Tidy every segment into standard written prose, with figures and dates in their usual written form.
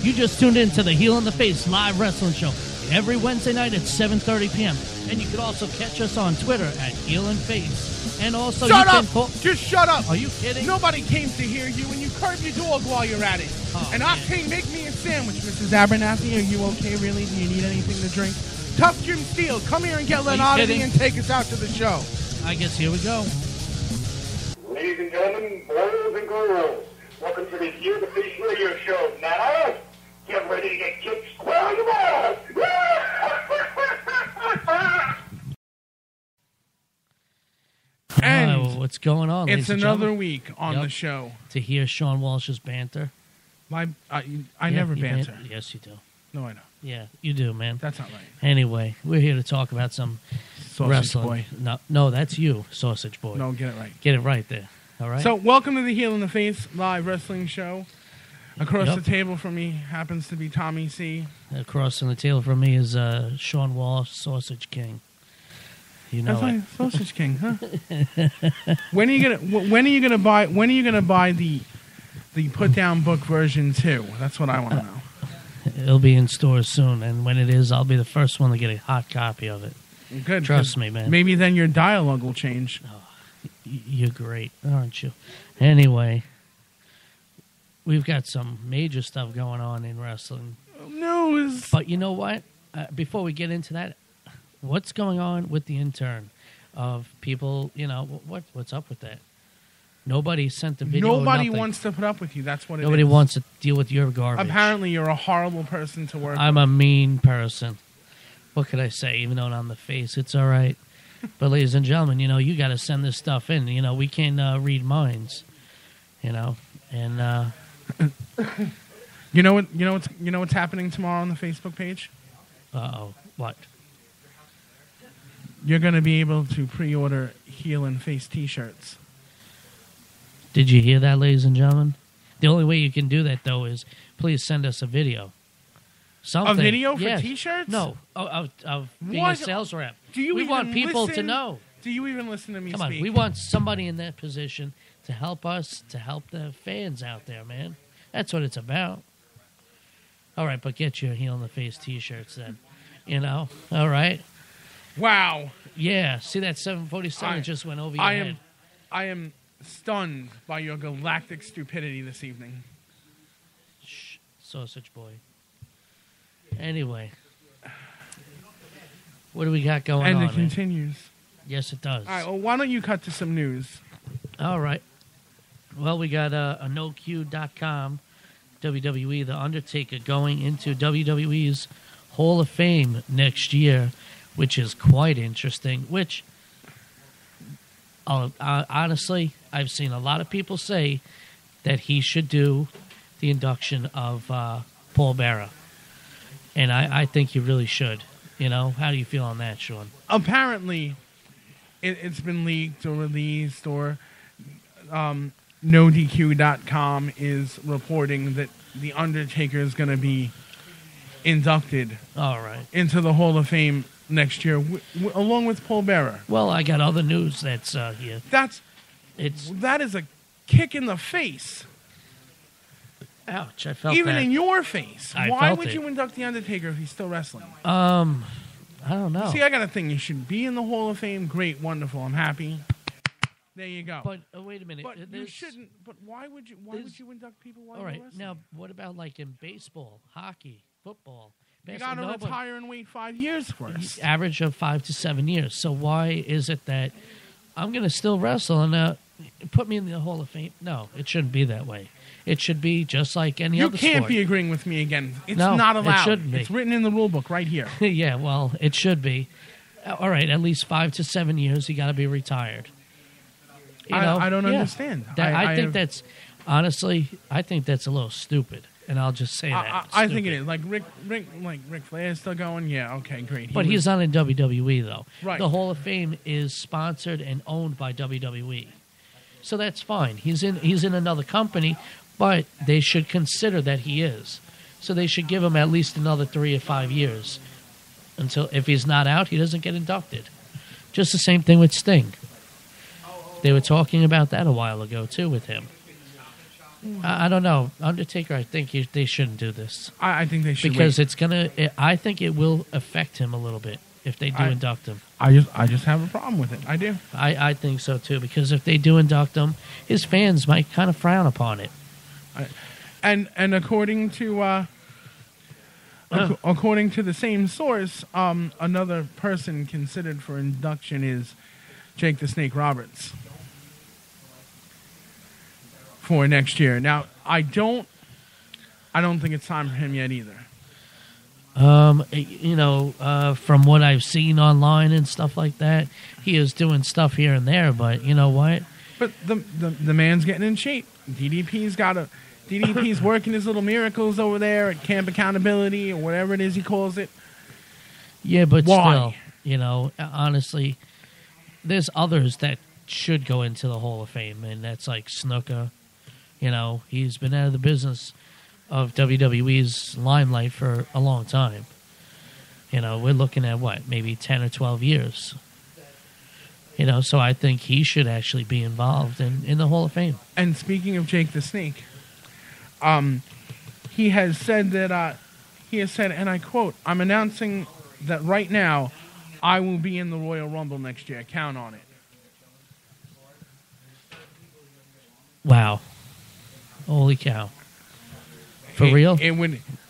You just tuned in to the Heel in the Face live wrestling show every Wednesday night at 7:30 p.m. And you can also catch us on Twitter at Heel and Face. And also, Shut you up! can Just shut up! Are you kidding? Nobody came to hear you, and you curb your dog while you're at it. Oh, and man. Octane, make me a sandwich. Mrs. Abernathy, are you okay, really? Do you need anything to drink? Tough Jim Steele, come here and get Are you Lenardity kidding? and take us out to the show. I guess here we go. Ladies and gentlemen, boys and girls, welcome to the Heel the Face radio show. Now, get ready to get kicked square in the balls. And what's going on? it's ladies and another gentlemen? week on the show. To hear Sean Walsh's banter. I Yeah, never you banter. Yes, you do. No, I don't. Yeah, you do, man. That's not right. Anyway, we're here to talk about some Sausage wrestling. boy. No, that's you, Sausage Boy. No, get it right. Get it right there. All right. So, welcome to the Heel in the Face live wrestling show. Across Yep. the table from me happens to be Tommy C. Across on the table from me is Sean Walsh, Sausage King. You know That's it. like Sausage King, huh? When are you gonna buy the put down book version 2? That's what I want to know. It'll be in stores soon, and when it is, I'll be the first one to get a hot copy of it. Good. Trust me, man. Maybe then your dialogue will change. You're great, aren't you? Anyway, we've got some major stuff going on in wrestling. News. But you know what? Before we get into that, what's going on with the intern of people? You know, what's up with that? Nobody sent the video. Nobody nothing. wants to put up with you. That's what it is. Nobody wants to deal with your garbage. Apparently, you're a horrible person to work I'm with. a mean person. What could I say? Even though I'm the face, it's all right. But ladies and gentlemen, you know, you got to send this stuff in. You know, we can read minds. You know, and You know what's happening tomorrow on the Facebook page? what? You're going to be able to pre-order Heel and Face T-shirts. Did you hear that, ladies and gentlemen? The only way you can do that, though, is please send us a video. Something. A video for Yes. T-shirts? No, of being What? a sales rep. Do you we even want people to listen? know. Do you even listen to me Come speak? on, we want somebody in that position to help us, to help the fans out there, man. That's what it's about. All right, but get your Heel in the Face T-shirts then. You know, all right? Wow. Yeah, see that 747 just went over your head. I am stunned by your galactic stupidity this evening. Shh, Sausage Boy. Anyway, what do we got going And on, it man? continues. Yes, it does. All right, well, why don't you cut to some news? All right. Well, we got a NoQ.com, WWE, The Undertaker, going into WWE's Hall of Fame next year, which is quite interesting, which, honestly, I've seen a lot of people say that he should do the induction of Paul Bearer. And I think he really should. You know, how do you feel on that, Sean? Apparently, it's been leaked or released, or NoDQ.com is reporting that The Undertaker is going to be inducted All right. into the Hall of Fame next year, along with Paul Bearer. Well, I got other news that's here. That is a kick in the face. Ouch, I felt Even that. in your face. I Why felt would it. you induct The Undertaker if he's still wrestling? I don't know. See, I got a thing. You should be in the Hall of Fame. Great, wonderful. I'm happy. There you go. But wait a minute. But you There's- shouldn't. But why would you? Why would you induct people while All you're right, wrestling? now what about like in baseball, hockey, football? You got to Nobody- retire and wait 5 years first. Average of 5 to 7 years. So why is it that I'm going to still wrestle and put me in the Hall of Fame? No, it shouldn't be that way. It should be just like any You other can't sport. be agreeing with me again. It's No, not it allowed. shouldn't be. It's written in the rule book right here. Yeah, well, it should be. All right, at least 5 to 7 years, you got to be retired. You know, I don't yeah. understand. I think that's honestly, I think that's a little stupid, and I'll just say that. I think it Stupid. is. Like Ric Flair is still going. Yeah, okay, great. But he's not in WWE though. Right. The Hall of Fame is sponsored and owned by WWE, so that's fine. He's in another company, but they should consider that he is. So they should give him at least another 3 or 5 years until, if he's not out, he doesn't get inducted. Just the same thing with Sting. They were talking about that a while ago too with him. I don't know. Undertaker, I think they shouldn't do this. I think they should because wait. I think it will affect him a little bit if they do induct him. I just have a problem with it. I do. I think so too, because if they do induct him, his fans might kind of frown upon it. And according to according to the same source, another person considered for induction is Jake the Snake Roberts for next year. Now, I don't think it's time for him yet either. From what I've seen online and stuff like that, he is doing stuff here and there. But you know what? But the man's getting in shape. DDP's working his little miracles over there at Camp Accountability or whatever it is he calls it. Yeah, but Why? still, honestly, there's others that should go into the Hall of Fame, and that's like Snuka. He's been out of the business of WWE's limelight for a long time. We're looking at maybe 10 or 12 years. So I think he should actually be involved in the Hall of Fame. And speaking of Jake the Snake, he has said that and I quote, "I'm announcing that right now I will be in the Royal Rumble next year. Count on it." Wow. Holy cow. For real?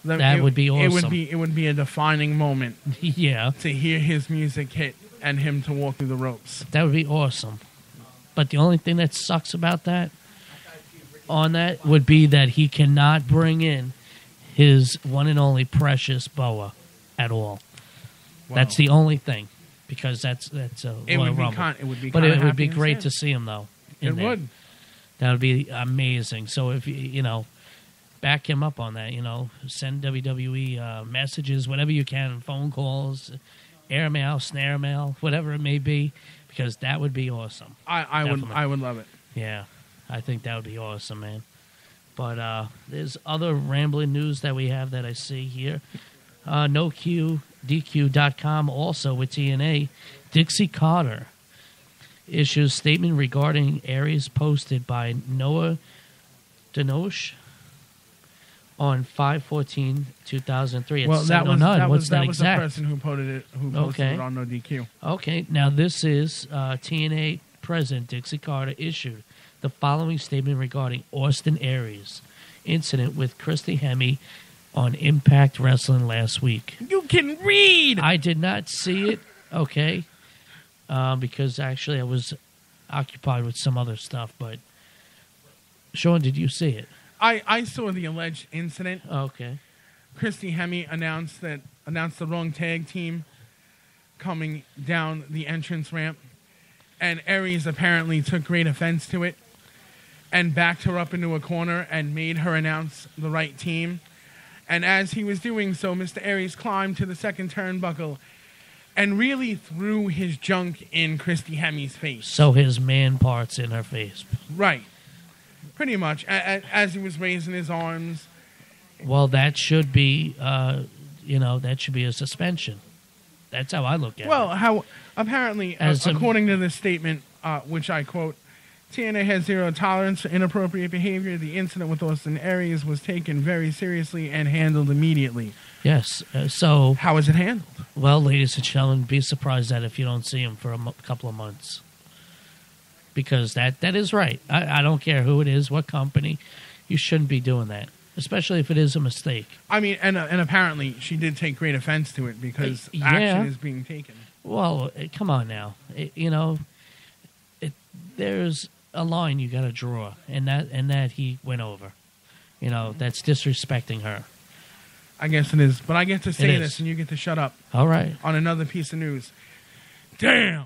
That would be awesome. It would be a defining moment. Yeah. To hear his music hit and him to walk through the ropes. That would be awesome. But the only thing that sucks about that would be that he cannot bring in his one and only Precious Boa at all. Wow. That's the only thing, because that's a Royal Rumble. But it would be great to see him though. It would. That would be amazing. So if back him up on that, send WWE messages, whatever you can, phone calls, airmail, snare mail, whatever it may be, because that would be awesome. I would love it. Yeah, I think that would be awesome, man. But there's other rambling news that we have that I see here. NoQDQ.com also with TNA. Dixie Carter issues statement regarding areas posted by Noah Denosh on 5/14/2003. Well, that was the exact? person who posted it on No DQ. Okay, now this is TNA President Dixie Carter issued the following statement regarding Austin Aries incident with Christy Hemme on Impact Wrestling last week. You can read! I did not see it, okay, because actually I was occupied with some other stuff, but Sean, did you see it? I saw the alleged incident. Okay. Christy Hemme announced the wrong tag team coming down the entrance ramp, and Aries apparently took great offense to it and backed her up into a corner and made her announce the right team. And as he was doing so, Mr. Aries climbed to the second turnbuckle and really threw his junk in Christy Hemme's face. So his man parts in her face. Right. Pretty much, as he was raising his arms. Well, that should be, that should be a suspension. That's how I look at it. Well, apparently, according to this statement, which I quote, TNA has zero tolerance for inappropriate behavior. The incident with Austin Aries was taken very seriously and handled immediately. Yes. So how is it handled? Well, ladies and gentlemen, be surprised that if you don't see him for a couple of months. Because that is right. I don't care who it is, what company. You shouldn't be doing that, especially if it is a mistake. I mean, and apparently she did take great offense to it because action is being taken. Well, come on now. There's a line you got to draw, and that he went over. That's disrespecting her. I guess it is. But I get to say this, and you get to shut up. All right. On another piece of news. Damn!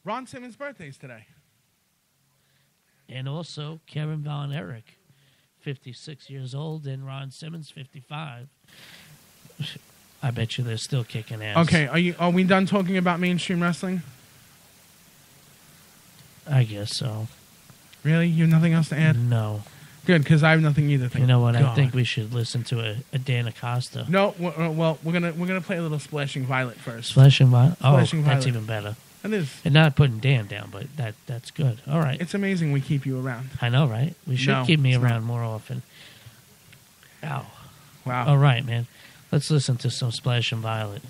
Ron Simmons' birthday's today. And also Kevin Von Erich, 56 years old, and Ron Simmons, 55. I bet you they're still kicking ass. Okay, are we done talking about mainstream wrestling? I guess so. Really? You have nothing else to add? No. Good, because I have nothing either. You know what? God. I think we should listen to a Dan Acosta. No, well, we're gonna play a little Splashing Violet first. Splashing Violet? Splashing Violet. That's even better. It is. And not putting Dan down, but that's good. All right. It's amazing we keep you around. I know, right? We should No, keep me it's around more often. Ow. Wow. All right, man. Let's listen to some Splash and Violet.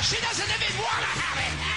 She doesn't even want to have it.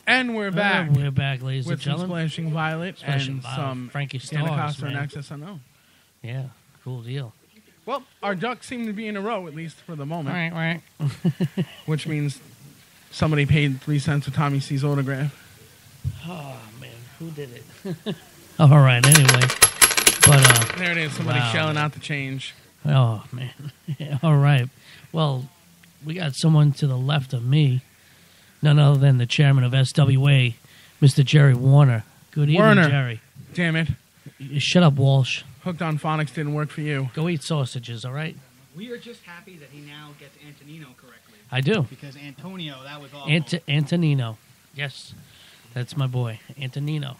And we're back. We're back, ladies and with some gentlemen. Splashing Violet Splashing and Violet. some Frankie Anna Stars, Costa and man. Access Unknown. Yeah, cool deal. Well, our ducks seem to be in a row, at least for the moment, Right. which means somebody paid 3 cents for Tommy C's autograph. Oh, man, who did it? All right, anyway. But, There it is, somebody wow, shelling man. out the change. Oh, man. All right. Well, we got someone to the left of me, none other than the chairman of SWA, Mr. Jerry Warner. Good evening, Warner. Jerry. Damn it. Shut up, Walsh. Hooked on Phonics didn't work for you. Go eat sausages, all right? We are just happy that he now gets Antonino correctly. I do. Because Antonio, that was awful. Antonino. Yes, that's my boy, Antonino.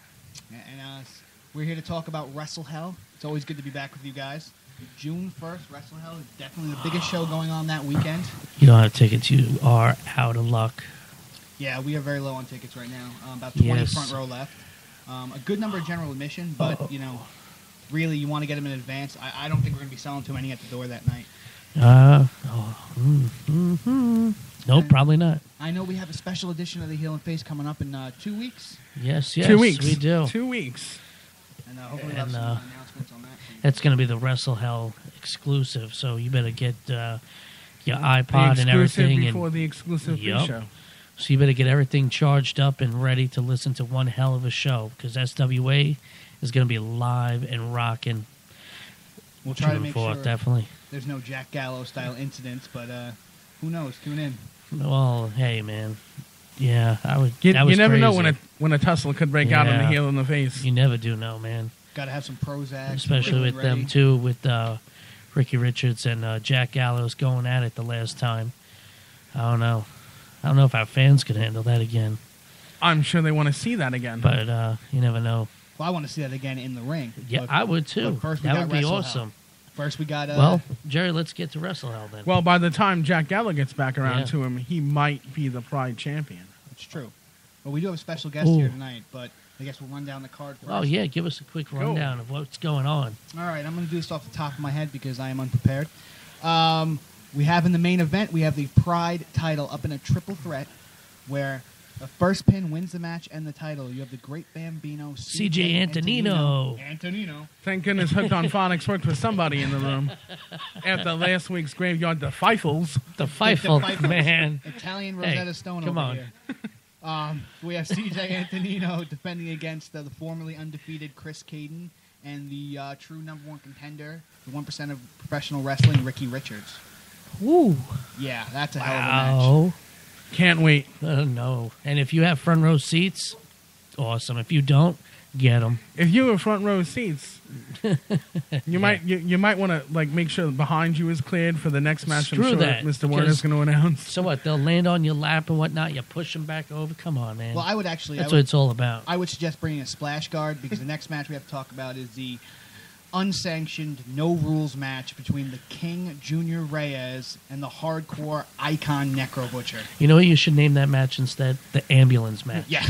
And we're here to talk about Wrestle Hell. It's always good to be back with you guys. June 1st, Wrestle Hell is definitely the biggest show going on that weekend. You don't have tickets. You are out of luck. Yeah, we are very low on tickets right now. About 20 Yes. front row left. A good number of general admission, but, really, you want to get them in advance. I don't think we're going to be selling too many at the door that night. Nope, probably not. I know we have a special edition of the Heel and Face coming up in 2 weeks. Yes, 2 weeks. we do. 2 weeks. And hopefully we'll have some announcements on that. That's going to be the Wrestle Hell exclusive, so you better get your The iPod and everything. before the exclusive pre-show. So you better get everything charged up and ready to listen to one hell of a show, because SWA is going to be live and rocking. We'll try to June make 4th, sure definitely. there's no Jack Gallo-style incidents, but who knows? Tune in. Well, hey, man. Yeah, I would. You that was never know crazy. when a tussle could break out on the Yeah. heel in the face. You never do know, man. Got to have some Prozac. Especially with them, too, with Ricky Richards and Jack Gallows going at it the last time. I don't know. I don't know if our fans could handle that again. I'm sure they want to see that again. But you never know. Well, I want to see that again in the ring. Yeah, But- I would, too. but first we That got would be Wrestle Hell. awesome. First, we got. Well, Jerry, let's get to Wrestle Hell then. Well, by the time Jack Gallo gets back around Yeah. to him, he might be the Pride champion. it's true. Well, we do have a special guest here tonight, but I guess we'll run down the card first. Oh, yeah, give us a quick rundown of what's going on. All right, I'm going to do this off the top of my head because I am unprepared. We have in the main event, we have the Pride title up in a triple threat where the first pin wins the match and the title. You have the Great Bambino, CJ Antonino. Antonino. Thank goodness Hooked on Phonics worked with somebody in the room. After last week's Graveyard Defifles. The Feifel, Feifels. man. Italian Hey, Rosetta Stone come over on. here. We have CJ Antonino defending against the formerly undefeated Chris Caden and the true number one contender, the 1% of professional wrestling, Ricky Richards. Woo. Yeah, that's a hell of a match. Wow. Can't wait. No. And if you have front row seats, awesome. If you don't, get them. If you have front row seats, you might want to make sure behind you is cleared for the next match. Screw I'm sure that, Mr. Warner's because- going to announce. So what? They'll land on your lap and whatnot. You push them back over. Come on, man. Well, I would actually. That's what it's all about. I would suggest bringing a splash guard because the next match we have to talk about is the unsanctioned, no rules match between the King Junior Reyes and the hardcore icon Necro Butcher. You know what you should name that match instead? The ambulance match. Yeah.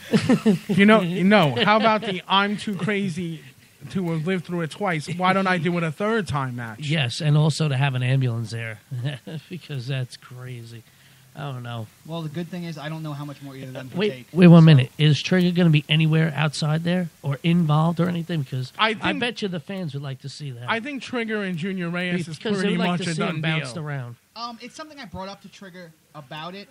How about the I'm too crazy to have lived through it twice? Why don't I do it a third time match? Yes, and also to have an ambulance there because that's crazy. I don't know. Well, the good thing is I don't know how much more either of them can Wait take. 1 minute. Is Trigger going to be anywhere outside there or involved or anything? Because I I bet you the fans would like to see that. I think Trigger and Junior Reyes is because pretty they would like much to a see him done bounced deal. around. It's something I brought up to Trigger about it.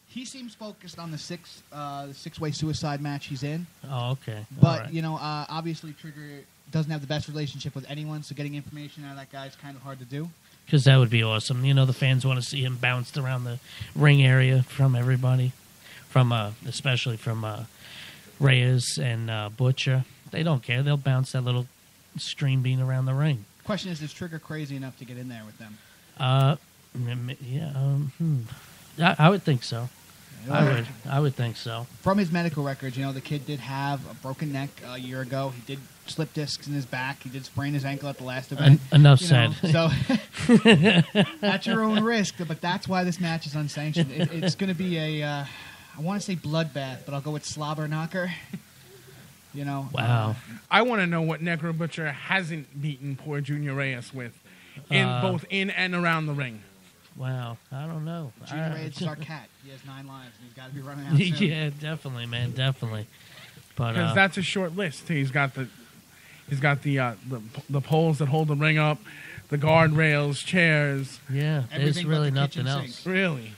He seems focused on the six-way suicide match he's in. Oh, okay. But, All right. obviously Trigger doesn't have the best relationship with anyone, so getting information out of that guy is kind of hard to do. Because that would be awesome. You know, the fans want to see him bounced around the ring area from everybody, especially from Reyes and Butcher. They don't care. They'll bounce that little stream bean around the ring. Question is Trigger crazy enough to get in there with them? Yeah, I would think so. I would think so. From his medical records, the kid did have a broken neck a year ago. He did slip discs in his back. He did sprain his ankle at the last event. Enough said. So at your own risk, but that's why this match is unsanctioned. It's going to be I want to say bloodbath, but I'll go with slobber knocker. Wow. I want to know what Necro Butcher hasn't beaten poor Junior Reyes with, both in and around the ring. Wow, I don't know. Junior Age Star Cat. He has 9 lives, and he's got to be running out soon. Yeah, definitely, man, definitely. But Because that's a short list. He's got the poles that hold the ring up, the guardrails, chairs. yeah, there's Everything but really the nothing kitchen else. sink. Really,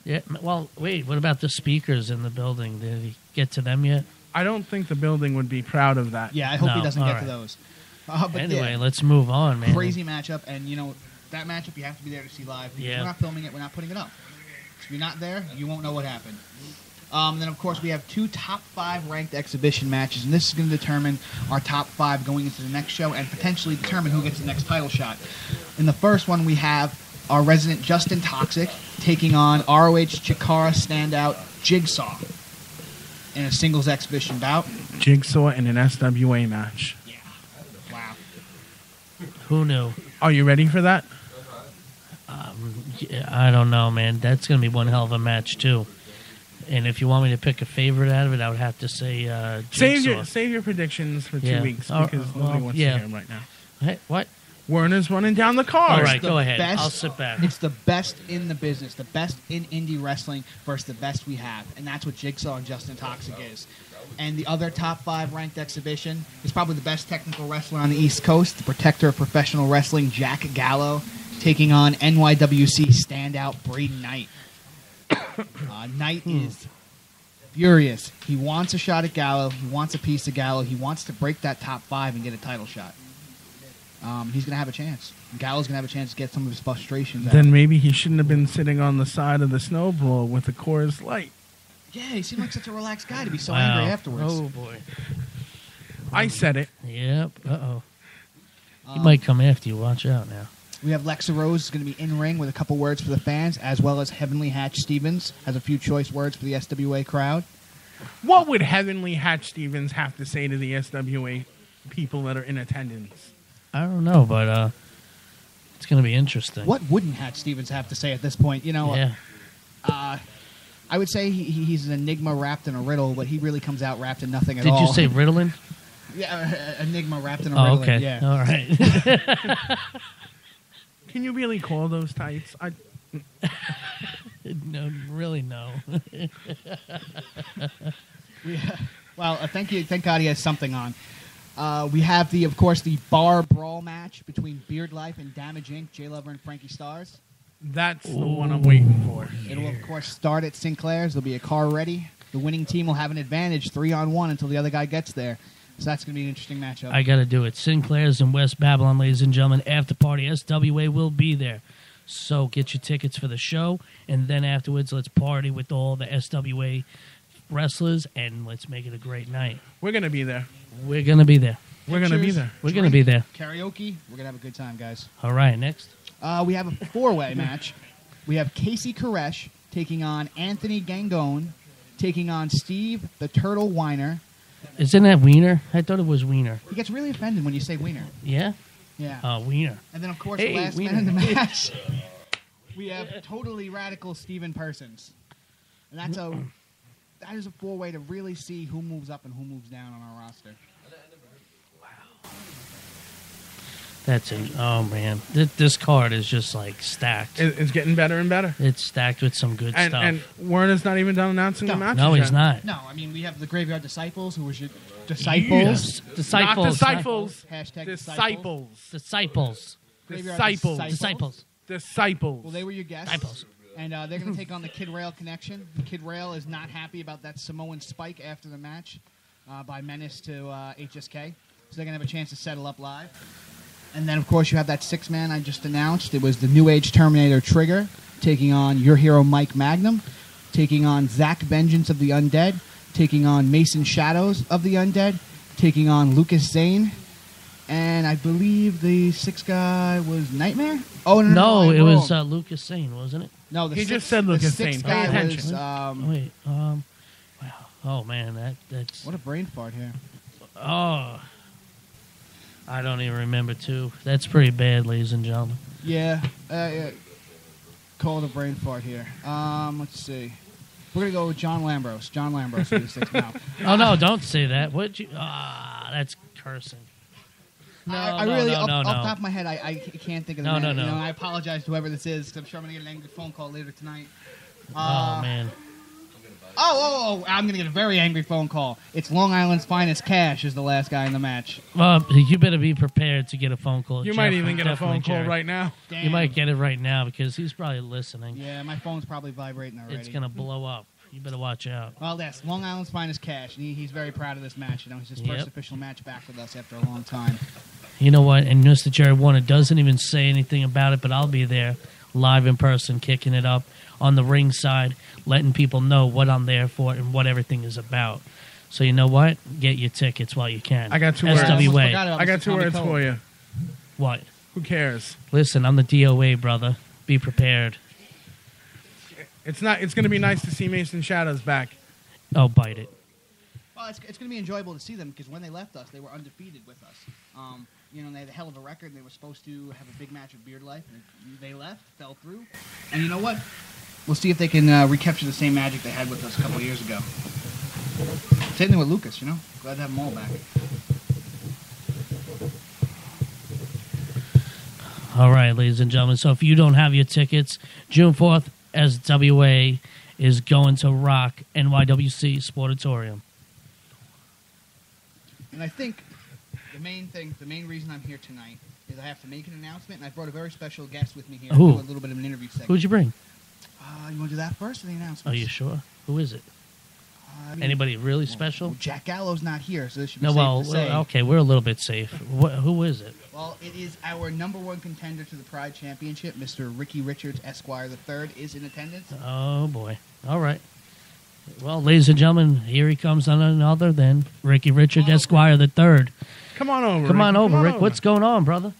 Yeah. Well, wait. What about the speakers in the building? Did he get to them yet? I don't think the building would be proud of that. Yeah, I hope he No, doesn't all get to right. those. But Anyway, yeah, let's move on, man. crazy matchup, and that matchup you have to be there to see live. Because Yeah. we're not filming it, we're not putting it up. If you're not there, you won't know what happened. Then, of course, we have 2 top 5 ranked exhibition matches, and this is going to determine our top 5 going into the next show and potentially determine who gets the next title shot. In the first one, we have our resident Justin Toxic taking on ROH Chikara standout Jigsaw in a singles exhibition bout. Jigsaw in an SWA match. Yeah. Wow. Who knew? Are you ready for that? Yeah, I don't know, man. That's going to be one hell of a match too. And if you want me to pick a favorite out of it, I would have to say Jigsaw. Save your predictions for 2 Yeah. weeks Oh, because well, nobody wants yeah. to hear them right now. Hey, what? Werner's running down the car. All right, the go ahead. best- I'll sit back. It's the best in the business, the best in indie wrestling versus the best we have, and that's what Jigsaw and Justin Toxic is. And the other top 5 ranked exhibition is probably the best technical wrestler on the East Coast, the protector of professional wrestling, Jack Gallo, taking on NYWC standout Braden Knight. Knight is furious. He wants a shot at Gallo. He wants a piece of Gallo. He wants to break that top 5 and get a title shot. He's going to have a chance. Gallo's going to have a chance to get some of his frustrations out. Then maybe he shouldn't have been sitting on the side of the snowball with the Coors Light. Yeah, he seemed like such a relaxed guy to be so Wow. angry afterwards. Oh boy. I said it. Yep. Uh-oh. He might come after you. Watch out now. We have Lexa Rose going to be in ring with a couple words for the fans, as well as Heavenly Hatch Stevens has a few choice words for the SWA crowd. What would Heavenly Hatch Stevens have to say to the SWA people that are in attendance? I don't know, but it's going to be interesting. What wouldn't Hatch Stevens have to say at this point? Yeah. I would say he's an enigma wrapped in a riddle, but he really comes out wrapped in nothing at all. Did you say Ritalin? Yeah, enigma wrapped in a Oh, riddle. okay. Yeah. All right. Can you really call those tights? No, really, no. Well, thank God he has something on. We have of course, the bar brawl match between Beard Life and Damage Inc., Jay Lover and Frankie Stars. That's the one I'm waiting for. It'll, of course, start at Sinclair's. There'll be a car ready. The winning team will have an advantage 3-on-1 until the other guy gets there. So that's going to be an interesting matchup. I got to do it. Sinclair's in West Babylon, ladies and gentlemen. After party, SWA will be there. So get your tickets for the show, and then afterwards, let's party with all the SWA wrestlers, and let's make it a great night. We're going to be there. We're going to be there. We're going to be Pictures, there. We're going to be there. Karaoke. We're going to have a good time, guys. All right, next. We have a 4-way match. We have Casey Koresh taking on Anthony Gangone, taking on Steve the Turtle Weiner. Isn't that Wiener? I thought it was Wiener. He gets really offended when you say Wiener. Yeah? Yeah. Wiener. And then, of course, Hey, the last Wiener. man in the match, we have totally radical Steven Persons. And that is a 4-way to really see who moves up and who moves down on our roster. That's it. Oh, man. This card is just, like, stacked. It's getting better and better. It's stacked with some good stuff. And Werner's not even done announcing the matches No, he's yet. not. No, I mean, we have the Graveyard Disciples, who was your disciples. Disciples. Not disciples. Hashtag Disciples. Disciples. Graveyard Disciples. Disciples. Disciples. Well, they were your guests. Disciples. And they're going to take on the Kid Rail Connection. The Kid Rail is not happy about that Samoan spike after the match by Menace to HSK. So they're going to have a chance to settle up live. And then, of course, you have that 6-man I just announced. It was the New Age Terminator Trigger taking on your hero Mike Magnum, taking on Zach Vengeance of the Undead, taking on Mason Shadows of the Undead, taking on Lucas Zane. And I believe the 6th guy was Nightmare? Oh, No, I'm it was wrong. Lucas Sane, wasn't it? No, the He sixth- just said Lucas the 6th Zane. Pay guy attention. was... Wait, wow. Oh, man, that's... what a brain fart here. Oh. I don't even remember, too. That's pretty bad, ladies and gentlemen. Yeah, call it a brain fart here. Let's see. We're going to go with John Lambros. John Lambros for the 6th now. Oh, no, don't say that. Would you? Ah, that's cursing. I really, no, off no. the top of my head, I can't think of the No, man. no. You know, I apologize to whoever this is, because I'm sure I'm going to get an angry phone call later tonight. Oh, man. Oh, I'm going to get a very angry phone call. It's Long Island's finest Cash is the last guy in the match. Well, you better be prepared to get a phone call. You Jeff, might even get a definitely, phone call Jerry. right now. Damn. You might get it right now because he's probably listening. Yeah, my phone's probably vibrating already. It's going to blow up. You better watch out. Well, that's Long Island's finest Cash, and he's very proud of this match. You know, it's his Yep. first official match back with us after a long time. You know what? And Mr. Jerry Warner doesn't even say anything about it, but I'll be there live in person, kicking it up on the ring side, letting people know what I'm there for and what everything is about. So you know what? Get your tickets while you can. I got two words. SWA. I got two words for you. What? Who cares? Listen, I'm the DOA, brother. Be prepared. It's not. It's going to be nice to see Mason Shadows back. Oh, bite it. Well, it's going to be enjoyable to see them because when they left us, they were undefeated with us. You know, they had a hell of a record. They were supposed to have a big match with Beard Life. And they left, fell through. And you know what? We'll see if they can recapture the same magic they had with us a couple of years ago. Same thing with Lucas, you know? Glad to have them all back. All right, ladies and gentlemen. So if you don't have your tickets, June 4th, SWA is going to rock NYWC Sportatorium. And I think the main reason I'm here tonight is I have to make an announcement, and I brought a very special guest with me here Who? to do a little bit of an interview segment. Who'd you bring? You want to do that first or the announcement? Are you sure? Who is it? Anybody really special? Well, Jack Gallo's not here, so this should be No, safe well, to say. okay, we're a little bit safe. Who is it? Well, it is our number one contender to the Pride Championship, Mr. Ricky Richards, Esquire III, is in attendance. Oh, boy. All right. Well, ladies and gentlemen, here he comes on another then. Ricky Richard, Esquire III. Come on over. Come on Ricky. over, Rick. What's going on, brother?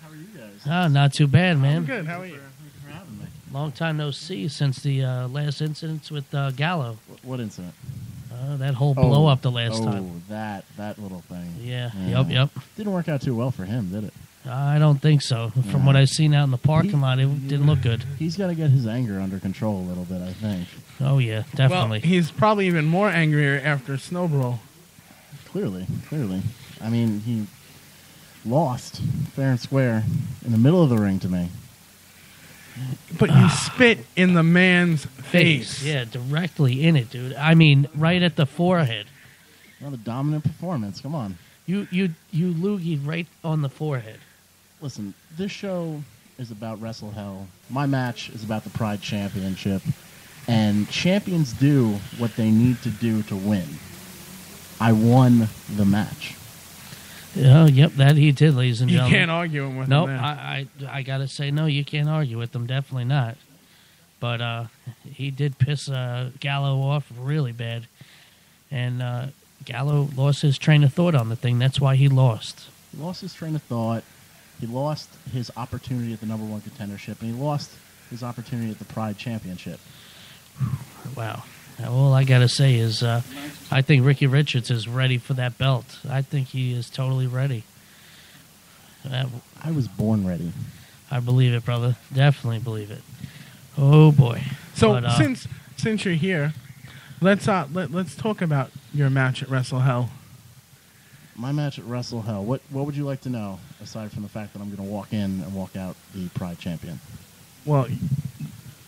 How are you guys? Ah, not too bad, I'm man. good. How are you? Thanks for having me. Long time no see since the last incidents with Gallo. What incident? That whole blow up the last time. that little thing. Yeah. Yeah. Yep. Didn't work out too well for him, did it? I don't think so. From what I've seen out in the parking lot, it didn't look good. He's got to get his anger under control a little bit, I think. Oh, yeah, definitely. Well, he's probably even more angrier after Snowball. Clearly. I mean, he lost fair and square in the middle of the ring to me. But you spit in the man's face. Yeah, directly in it, dude. I mean, right at the forehead. Another dominant performance. Come on. You loogied right on the forehead. Listen, this show is about Wrestle Hell. My match is about the Pride Championship. And champions do what they need to do to win. I won the match. Oh, yep, that he did, ladies and You gentlemen. can't argue him with Nope, him there. I got to say, no, you can't argue with them. Definitely not. But he did piss Gallo off really bad. And Gallo lost his train of thought on the thing. That's why he lost. He lost his train of thought. He lost his opportunity at the number one contendership. And he lost his opportunity at the Pride Championship. Wow. All I got to say is I think Ricky Richards is ready for that belt. I think he is totally ready. I was born ready. I believe it, brother. Definitely believe it. Oh, boy. So But, since you're here, let's talk about your match at Wrestle Hell. My match at Wrestle Hell. What would you like to know, aside from the fact that I'm going to walk in and walk out the Pride Champion? Well,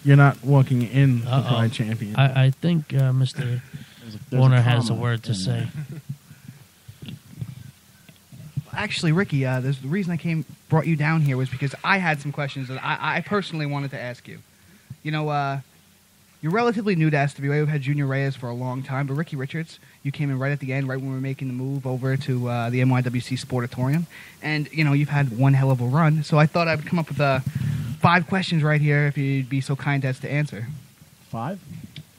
you're not walking in the Uh-oh. Pride Champion. I think Mr. There's Warner has a comma word to in say. there. Actually, Ricky, the reason I brought you down here was because I had some questions that I personally wanted to ask you. You know, you're relatively new to SWA. We've had Junior Reyes for a long time, but Ricky Richards, you came in right at the end, right when we were making the move over to the NYWC Sportatorium. And, you know, you've had one hell of a run, so I thought I would come up with 5 questions right here if you'd be so kind as to answer. 5?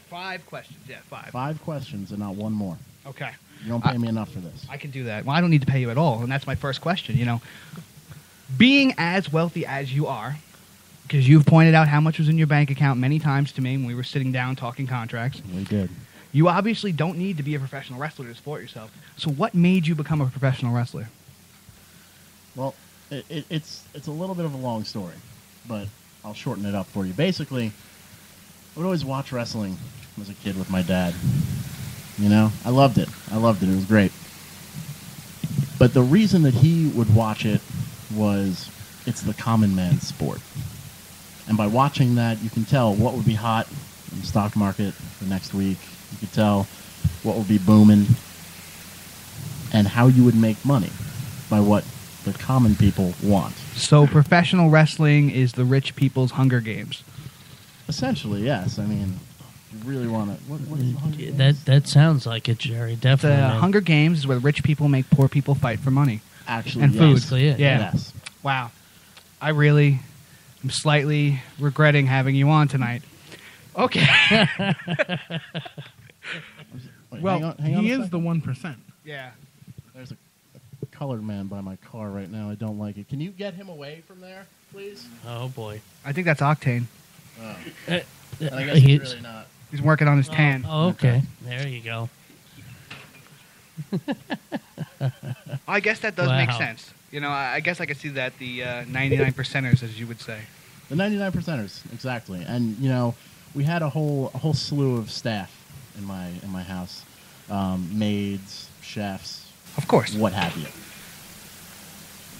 5 questions, yeah, 5. 5 questions and not one more. Okay. You don't pay me enough for this. I can do that. Well, I don't need to pay you at all, and that's my first question, you know. Being as wealthy as you are, because you've pointed out how much was in your bank account many times to me when we were sitting down talking contracts, We did. you obviously don't need to be a professional wrestler to support yourself. So what made you become a professional wrestler? Well, it's a little bit of a long story, but I'll shorten it up for you. Basically, I would always watch wrestling as a kid with my dad. You know, I loved it. It was great. But the reason that he would watch it was it's the common man's sport. And by watching that, you can tell what would be hot in the stock market the next week. You could tell what would be booming and how you would make money by what the common people want. So professional wrestling is the rich people's Hunger Games. Essentially, yes. I mean, you really want to... What is the Hunger Games? That sounds like it, Jerry. Definitely. The man. Hunger Games is where rich people make poor people fight for money Actually, and yes. food. Basically it, Yeah. Yes. Wow. I really am slightly regretting having you on tonight. Okay. Wait, Well, hang on he a is second. the 1%. Yeah. There's a colored man by my car right now. I don't like it. Can you get him away from there, please? Oh boy. I think that's Octane. Oh. Uh, And I guess he's he's- really not. He's working on his tan. Oh, okay. There you go. I guess that does make Wow. sense. You know, I guess I could see that the 99 percenters, as you would say. The 99 percenters, exactly. And you know, we had a whole slew of staff in my house, maids, chefs, Of course. what have you.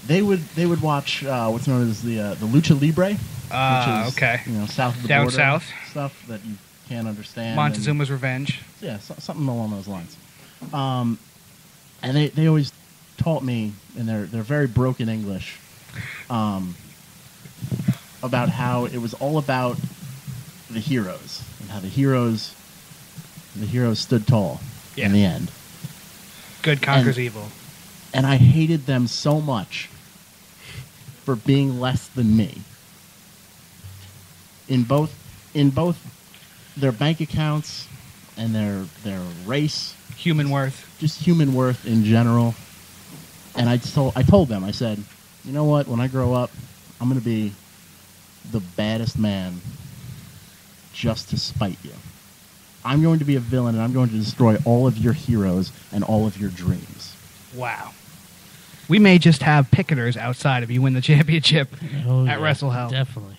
They would watch what's known as the Lucha Libre, which is okay. you know, south of the Down border south. stuff that you can't understand. Montezuma's Revenge. And, yeah, something along those lines. And they always taught me in their very broken English about how it was all about the heroes and how the heroes stood tall Yeah. in the end. Good conquers evil. And I hated them so much for being less than me. In both their bank accounts and their race, Human worth. just human worth in general. And I told them, I said, you know what? When I grow up, I'm going to be the baddest man just to spite you. I'm going to be a villain, and I'm going to destroy all of your heroes and all of your dreams. Wow. We may just have picketers outside if you win the championship Oh, at yeah, Wrestle Hell. Definitely.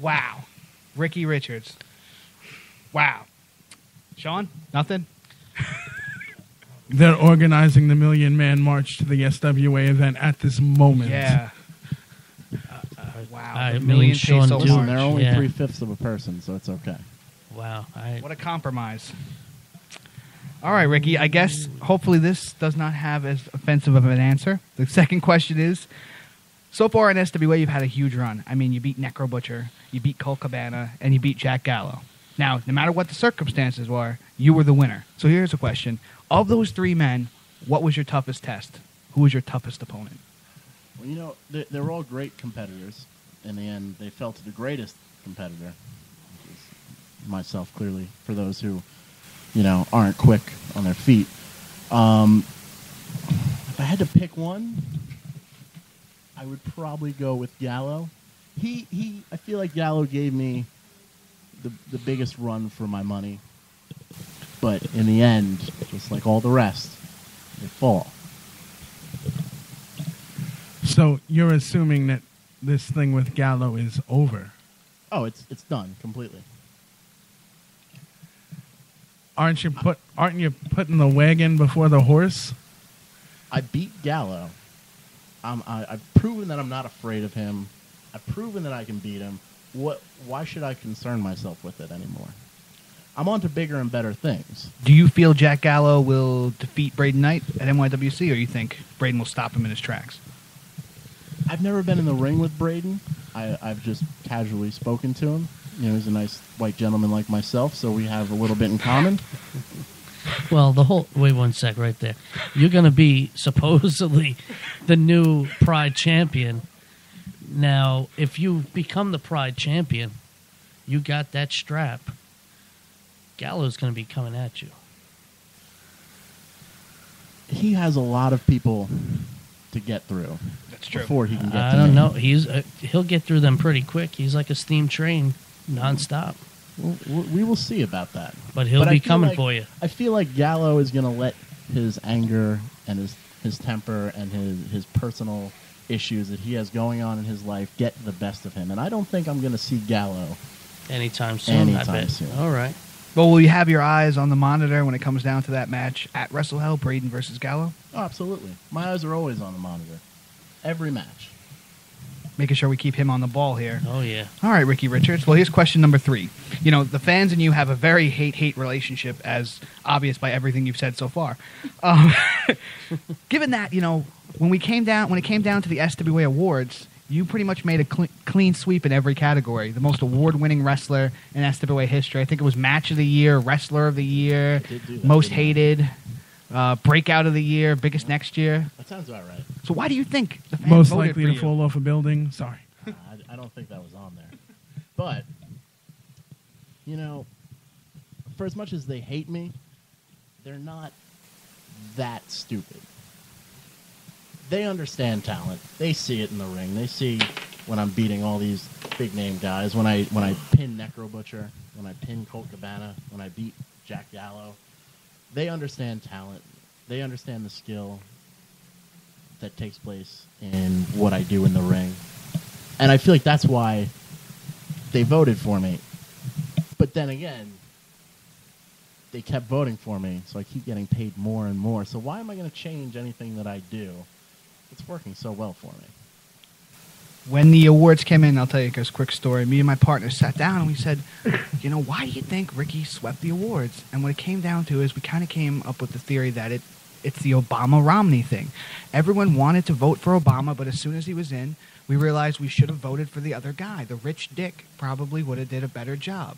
Wow. Ricky Richards. Wow. Sean? Nothing? They're organizing the Million Man March to the SWA event at this moment. Yeah. Wow. I the mean, million Sean peso Duke- Listen, march. they're only Yeah. 3/5 of a person, so it's okay. Wow. What a compromise. All right, Ricky. I guess hopefully this does not have as offensive of an answer. The second question is, so far in SWA, you've had a huge run. I mean, you beat Necro Butcher, you beat Colt Cabana, and you beat Jack Gallo. Now, no matter what the circumstances were, you were the winner. So here's a question. Of those three men, what was your toughest test? Who was your toughest opponent? Well, you know, they were all great competitors. In the end, they fell to the greatest competitor, which is myself, clearly, for those who, you know, aren't quick on their feet. If I had to pick one, I would probably go with Gallo. I feel like Gallo gave me the biggest run for my money. But in the end, just like all the rest, they fall. So you're assuming that this thing with Gallo is over. Oh, it's done completely. Aren't you putting the wagon before the horse? I beat Gallo. I've proven that I'm not afraid of him. I've proven that I can beat him. Why should I concern myself with it anymore? I'm on to bigger and better things. Do you feel Jack Gallo will defeat Braden Knight at NYWC, or you think Braden will stop him in his tracks? I've never been in the ring with Braden. I've just casually spoken to him. You know, he's a nice white gentleman like myself, so we have a little bit in common. Well, wait 1 sec right there. You're going to be supposedly the new Pride champion. Now, if you become the Pride champion, you got that strap. Gallo's going to be coming at you. He has a lot of people to get through That's true. before he can get I to don't me. know. He'll get through them pretty quick. He's like a steam train, nonstop. We will see about that. But he'll I be feel coming like- for you. I feel like Gallo is going to let his anger and his temper and his personal issues that he has going on in his life get the best of him. And I don't think I'm going to see Gallo. Anytime soon, I Anytime bet. soon. All right. Well, will you have your eyes on the monitor when it comes down to that match at Wrestle Hell, Braden versus Gallo? Oh, absolutely. My eyes are always on the monitor. Every match. Making sure we keep him on the ball here. Oh, yeah. All right, Ricky Richards. Well, here's question number 3. You know, the fans and you have a very hate-hate relationship, as obvious by everything you've said so far. Given that, you know, when it came down to the SWA Awards, you pretty much made a clean sweep in every category. The most award-winning wrestler in SWA history. I think it was Match of the Year, Wrestler of the Year, Most Hated, Breakout of the Year, Biggest Next Year. That sounds about right. So why do you think the fans Most voted likely for to you? fall off a building. Sorry. I don't think that was on there. But, you know, for as much as they hate me, they're not that stupid. They understand talent. They see it in the ring. They see when I'm beating all these big name guys, when I pin Necro Butcher, when I pin Colt Cabana, when I beat Jack Gallo. They understand talent. They understand the skill that takes place in what I do in the ring. And I feel like that's why they voted for me. But then again, they kept voting for me, so I keep getting paid more and more. So why am I going to change anything that I do? It's working so well for me. When the awards came in, I'll tell you a quick story. Me and my partner sat down and we said, you know, why do you think Ricky swept the awards? And what it came down to is we kind of came up with the theory that it's the Obama-Romney thing. Everyone wanted to vote for Obama, but as soon as he was in, we realized we should have voted for the other guy. The rich dick probably would have did a better job.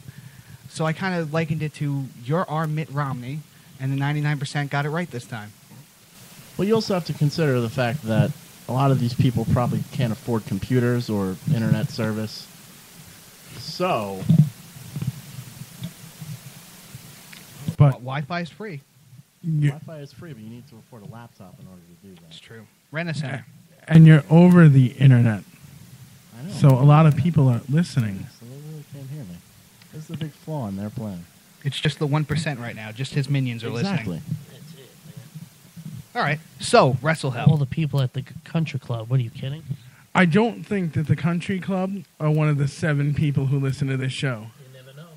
So I kind of likened it to, you're our Mitt Romney, and the 99% got it right this time. Well, you also have to consider the fact that a lot of these people probably can't afford computers or internet service. So, But Wi-Fi is free. Wi-Fi is free, but you need to afford a laptop in order to do that. It's true. Rent a center. and you're over the internet, I know. so a lot of people are listening. So they really can't hear me. This is the big flaw in their plan. It's just the 1% right now. Just his minions are Exactly. listening. All right. So, Wrestle All Hell. the people at the country club. What are you kidding? I don't think that the country club are one of the 7 people who listen to this show. You never know.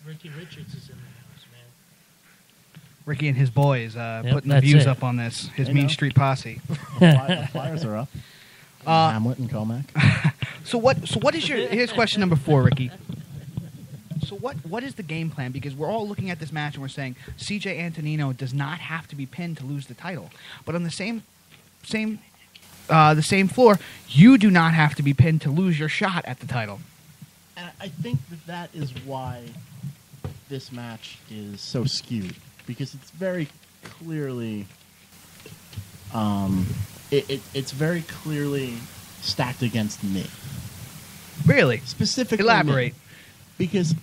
Ricky Richards is in the house, man. Ricky and his boys putting the that's views it. up on this. His I Mean know. Street Posse. The flyers are up. Hamlet and Comac. So what is your... Here's question number 4, Ricky. So what is the game plan? Because we're all looking at this match and we're saying CJ Antonino does not have to be pinned to lose the title. But on the same floor, you do not have to be pinned to lose your shot at the title. And I think that is why this match is so skewed, because it's very clearly, it's very clearly stacked against me. Really? Specifically, Elaborate. me. Because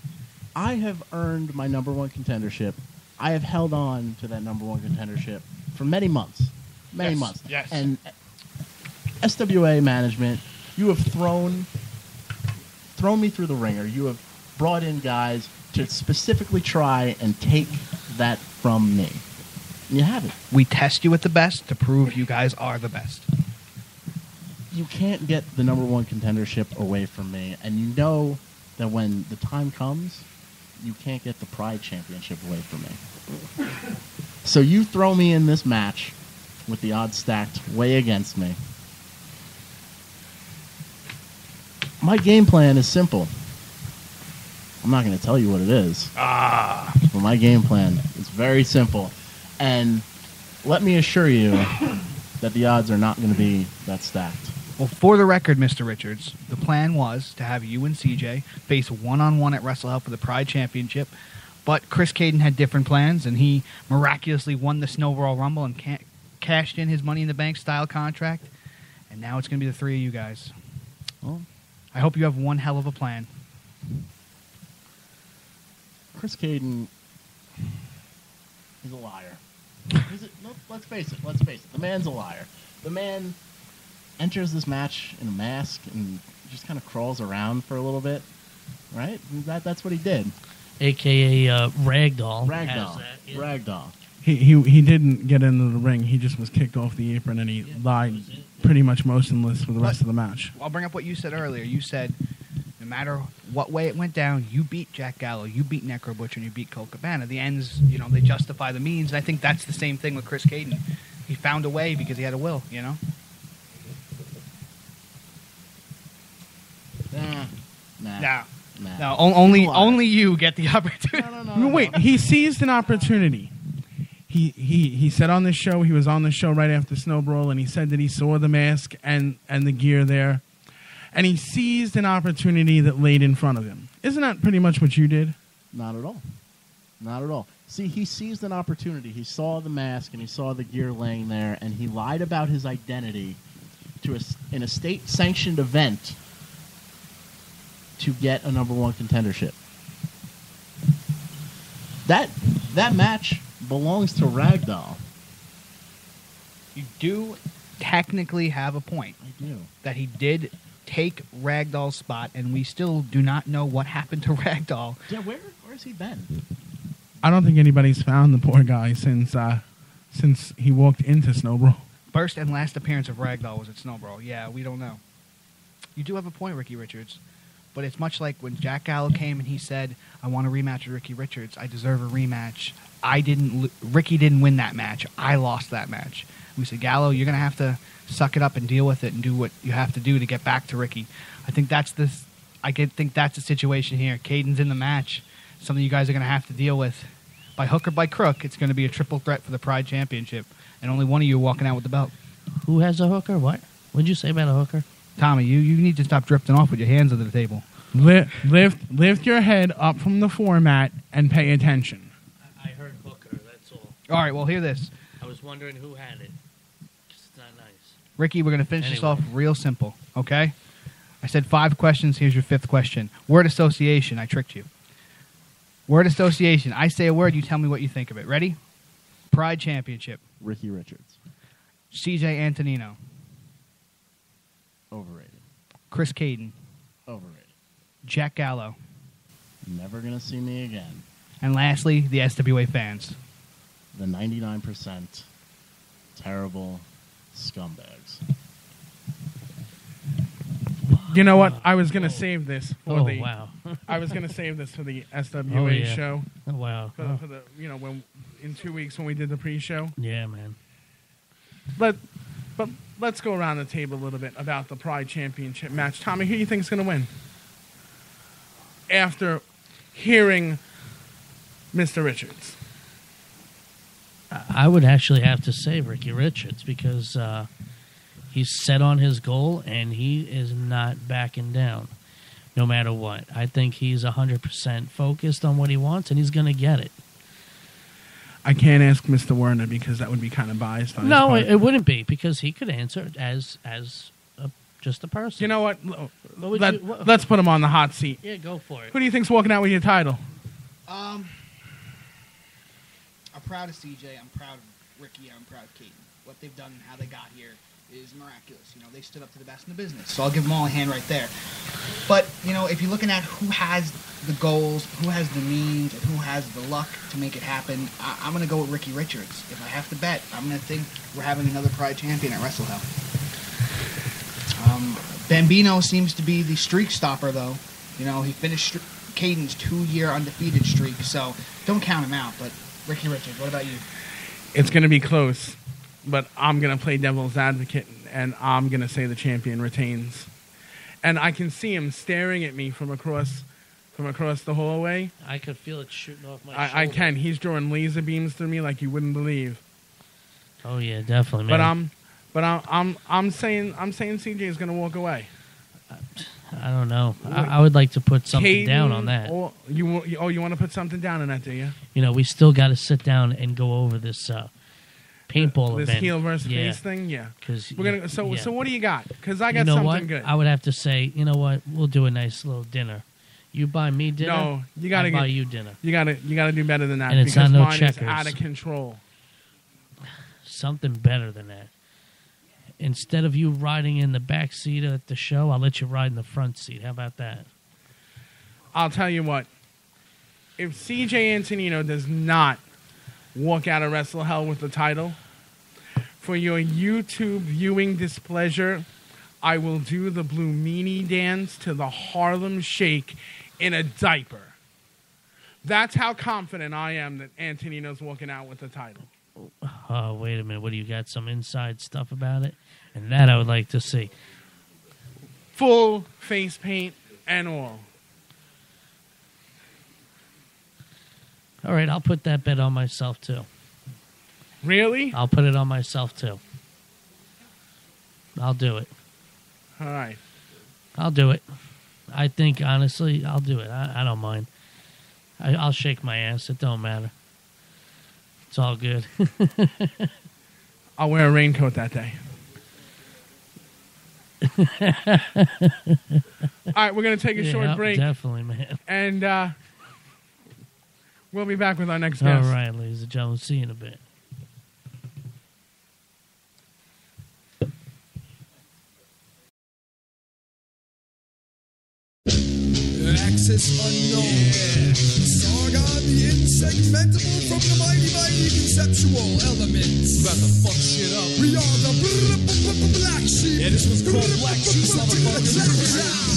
I have earned my number 1 contendership. I have held on to that number 1 contendership for many months. Many months. Yes. And SWA management, you have thrown me through the ringer. You have brought in guys to specifically try and take that from me. And you haven't. We test you at the best to prove you guys are the best. You can't get the number 1 contendership away from me, and you know that when the time comes, you can't get the Pride Championship away from me. So you throw me in this match with the odds stacked way against me. My game plan is simple. I'm not going to tell you what it is. But my game plan is very simple. And let me assure you that the odds are not going to be that stacked. Well, for the record, Mr. Richards, the plan was to have you and CJ face one-on-one at Wrestle Hell for the Pride Championship, but Chris Caden had different plans, and he miraculously won the Snowball Rumble and cashed in his Money in the Bank style contract, and now it's going to be the 3 of you guys. Well, I hope you have one hell of a plan. Chris Caden is a liar. Let's face it. The man's a liar. The man enters this match in a mask and just kind of crawls around for a little bit, right? That's what he did. AKA Ragdoll. Ragdoll. has that, yeah. Ragdoll. He didn't get into the ring. He just was kicked off the apron, and he lied pretty much motionless for the rest of the match. I'll bring up what you said earlier. You said, No matter what way it went down, you beat Jack Gallo, you beat Necro Butcher, and you beat Colt Cabana. The ends, they justify the means. And I think that's the same thing with Chris Caden. He found a way because he had a will, Nah. No, only you get the opportunity. No, wait, he seized an opportunity. He said on the show, he was on the show right after Snow Brawl, and he said that he saw the mask and the gear there. And he seized an opportunity that laid in front of him. Isn't that pretty much what you did? Not at all. Not at all. See, he seized an opportunity. He saw the mask and he saw the gear laying there, and he lied about his identity in a state-sanctioned event to get a number one contendership. That match belongs to Ragdoll. You do technically have a point. I do. That he did take Ragdoll's spot, and we still do not know what happened to Ragdoll. Yeah, where's he been? I don't think anybody's found the poor guy since he walked into Snow Brawl. First and last appearance of Ragdoll was at Snow Brawl. Yeah, we don't know. You do have a point, Ricky Richards. But it's much like when Jack Gallo came and he said, I want a rematch with Ricky Richards. I deserve a rematch. Ricky didn't win that match. I lost that match. We said, Gallo, you're going to have to suck it up and deal with it and do what you have to do to get back to Ricky. I think that's the situation here. Caden's in the match. Something you guys are going to have to deal with. By hook or by crook, it's going to be a triple threat for the Pride Championship. And only one of you are walking out with the belt. Who has a hooker? What? What'd you say about a hooker? Tommy, you need to stop drifting off with your hands under the table. Lift your head up from the format and pay attention. I heard hooker, that's all. All right, well, hear this. I was wondering who had it. It's not nice. Ricky, we're going to finish this off real simple, okay? I said 5 questions. Here's your 5th question. Word association. I tricked you. Word association. I say a word, you tell me what you think of it. Ready? Pride Championship. Ricky Richards. CJ Antonino. Overrated. Chris Caden. Overrated. Jack Gallo. Never gonna see me again. And lastly, the SWA fans. The 99% terrible scumbags. You know what? I was gonna save this for wow. I was gonna save this for the SWA show. Oh, wow. For the when in 2 weeks when we did the pre-show. Yeah, man. But let's go around the table a little bit about the Pride Championship match. Tommy, who do you think is going to win? After hearing Mr. Richards. I would actually have to say Ricky Richards because he's set on his goal and he is not backing down no matter what. I think he's 100% focused on what he wants and he's going to get it. I can't ask Mr. Werner because that would be kind of biased on his No, part. it wouldn't be because he could answer as just a person. You know what? What Let's put him on the hot seat. Yeah, go for it. Who do you think's walking out with your title? I'm proud of CJ. I'm proud of Ricky. I'm proud of Caden. What they've done and how they got here is miraculous. They stood up to the best in the business. So I'll give them all a hand right there. But, if you're looking at who has the goals, who has the means, and who has the luck to make it happen, I'm going to go with Ricky Richards. If I have to bet, I'm going to think we're having another Pride champion at Wrestle Hell. Bambino seems to be the streak stopper, though. He finished Caden's 2-year undefeated streak, so don't count him out. But Ricky Richards, what about you? It's going to be close, but I'm going to play devil's advocate, and I'm going to say the champion retains. And I can see him staring at me from across the hallway. I could feel it shooting off my I shoulder. can. He's drawing laser beams through me like you wouldn't believe. Oh yeah, definitely, man. I'm saying CJ is going to walk away. I don't know. I would like to put something Caden, down on that. You want to put something down on that, do you? We still got to sit down and go over this paintball this event. heel versus face thing, yeah. Because we're gonna. So what do you got? Because I got you know something what? good. I would have to say, you know what? We'll do a nice little dinner. You buy me dinner. No, you gotta buy you dinner. You gotta do better than that. And it's because not no mine checkers. is out of control. Something better than that. Instead of you riding in the back seat at the show, I'll let you ride in the front seat. How about that? I'll tell you what. If CJ Antonino does not walk out of Wrestle Hell with the title, for your YouTube viewing displeasure, I will do the Blue Meanie dance to the Harlem Shake in a diaper. That's how confident I am that Antonino's walking out with the title. Oh, wait a minute. What do you got? Some inside stuff about it? And that I would like to see. Full face paint and all. All right, I'll put that bet on myself, too. Really? I'll put it on myself, too. I'll do it. All right. I'll do it. I think, honestly, I'll do it. I don't mind. I'll shake my ass. It don't matter. It's all good. I'll wear a raincoat that day. All right, we're going to take a short break. Definitely, man. And we'll be back with our next guest. All right, ladies and gentlemen. See you in a bit. Access unknown. Yeah. Sargon the insegmentable from the mighty conceptual elements. About to fuck shit up. We are the Black Sheep. Yeah, this was called Black Sheep, motherfucker.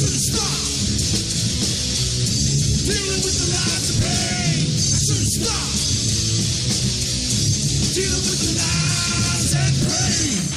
should've stopped. Dealing with the lies of pain. I should've stopped. Dealing with the lies and pain.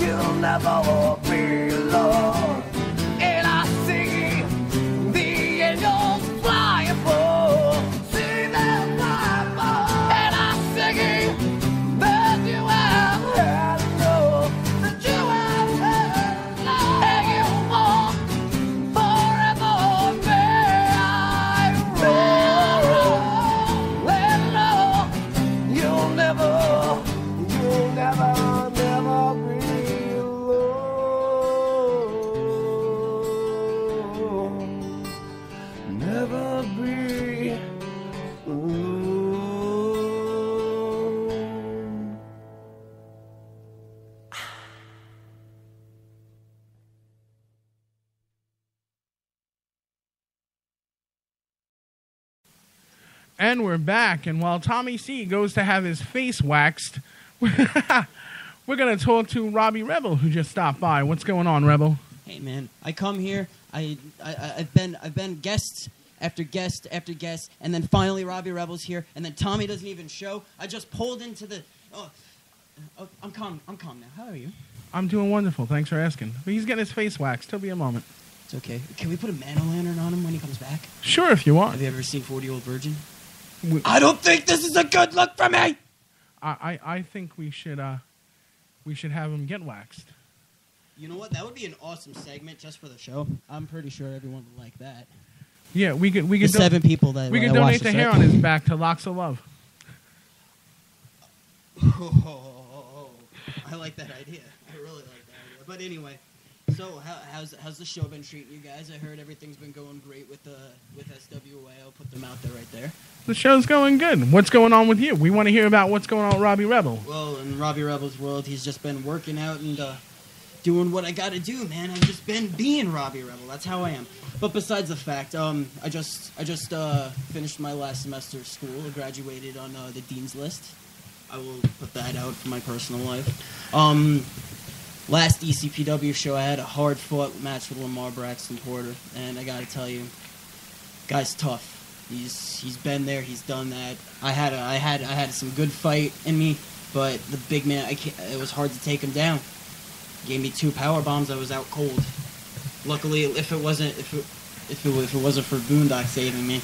You'll never And we're back, and while Tommy C goes to have his face waxed, we're going to talk to Robbie Rebel, who just stopped by. What's going on, Rebel? Hey, man, I come here. I've been guest after guest after guest, and then finally Robbie Rebel's here, and then Tommy doesn't even show. I just pulled into the. I'm calm now. How are you? I'm doing wonderful. Thanks for asking. He's getting his face waxed. He'll be a moment. It's okay. Can we put a man-o-lantern on him when he comes back? Sure, if you want. Have you ever seen 40-Year-Old Virgin? I don't think this is a good look for me. I think we should have him get waxed. You know what? That would be an awesome segment just for the show. I'm pretty sure everyone would like that. Yeah, we could. The 7 people that we could watch donate the show. hair on his back to Locks of Love. I like that idea. I really like that idea. But anyway, so how's the show been treating you guys? I heard everything's been going great with SWA. I'll put them out there right there. The show's going good. What's going on with you? We want to hear about what's going on with Robbie Rebel. Well, in Robbie Rebel's world, he's just been working out and doing what I got to do, man. I've just been being Robbie Rebel. That's how I am. But besides the fact, I just finished my last semester of school. I graduated on the dean's list. I will put that out for my personal life. Last ECPW show, I had a hard-fought match with Lamar Braxton Porter, and I got to tell you, guy's tough. He's been there. He's done that. I had some good fight in me, but the big man, it was hard to take him down. Gave me 2 power bombs. I was out cold. Luckily, if it wasn't for Boondock saving me,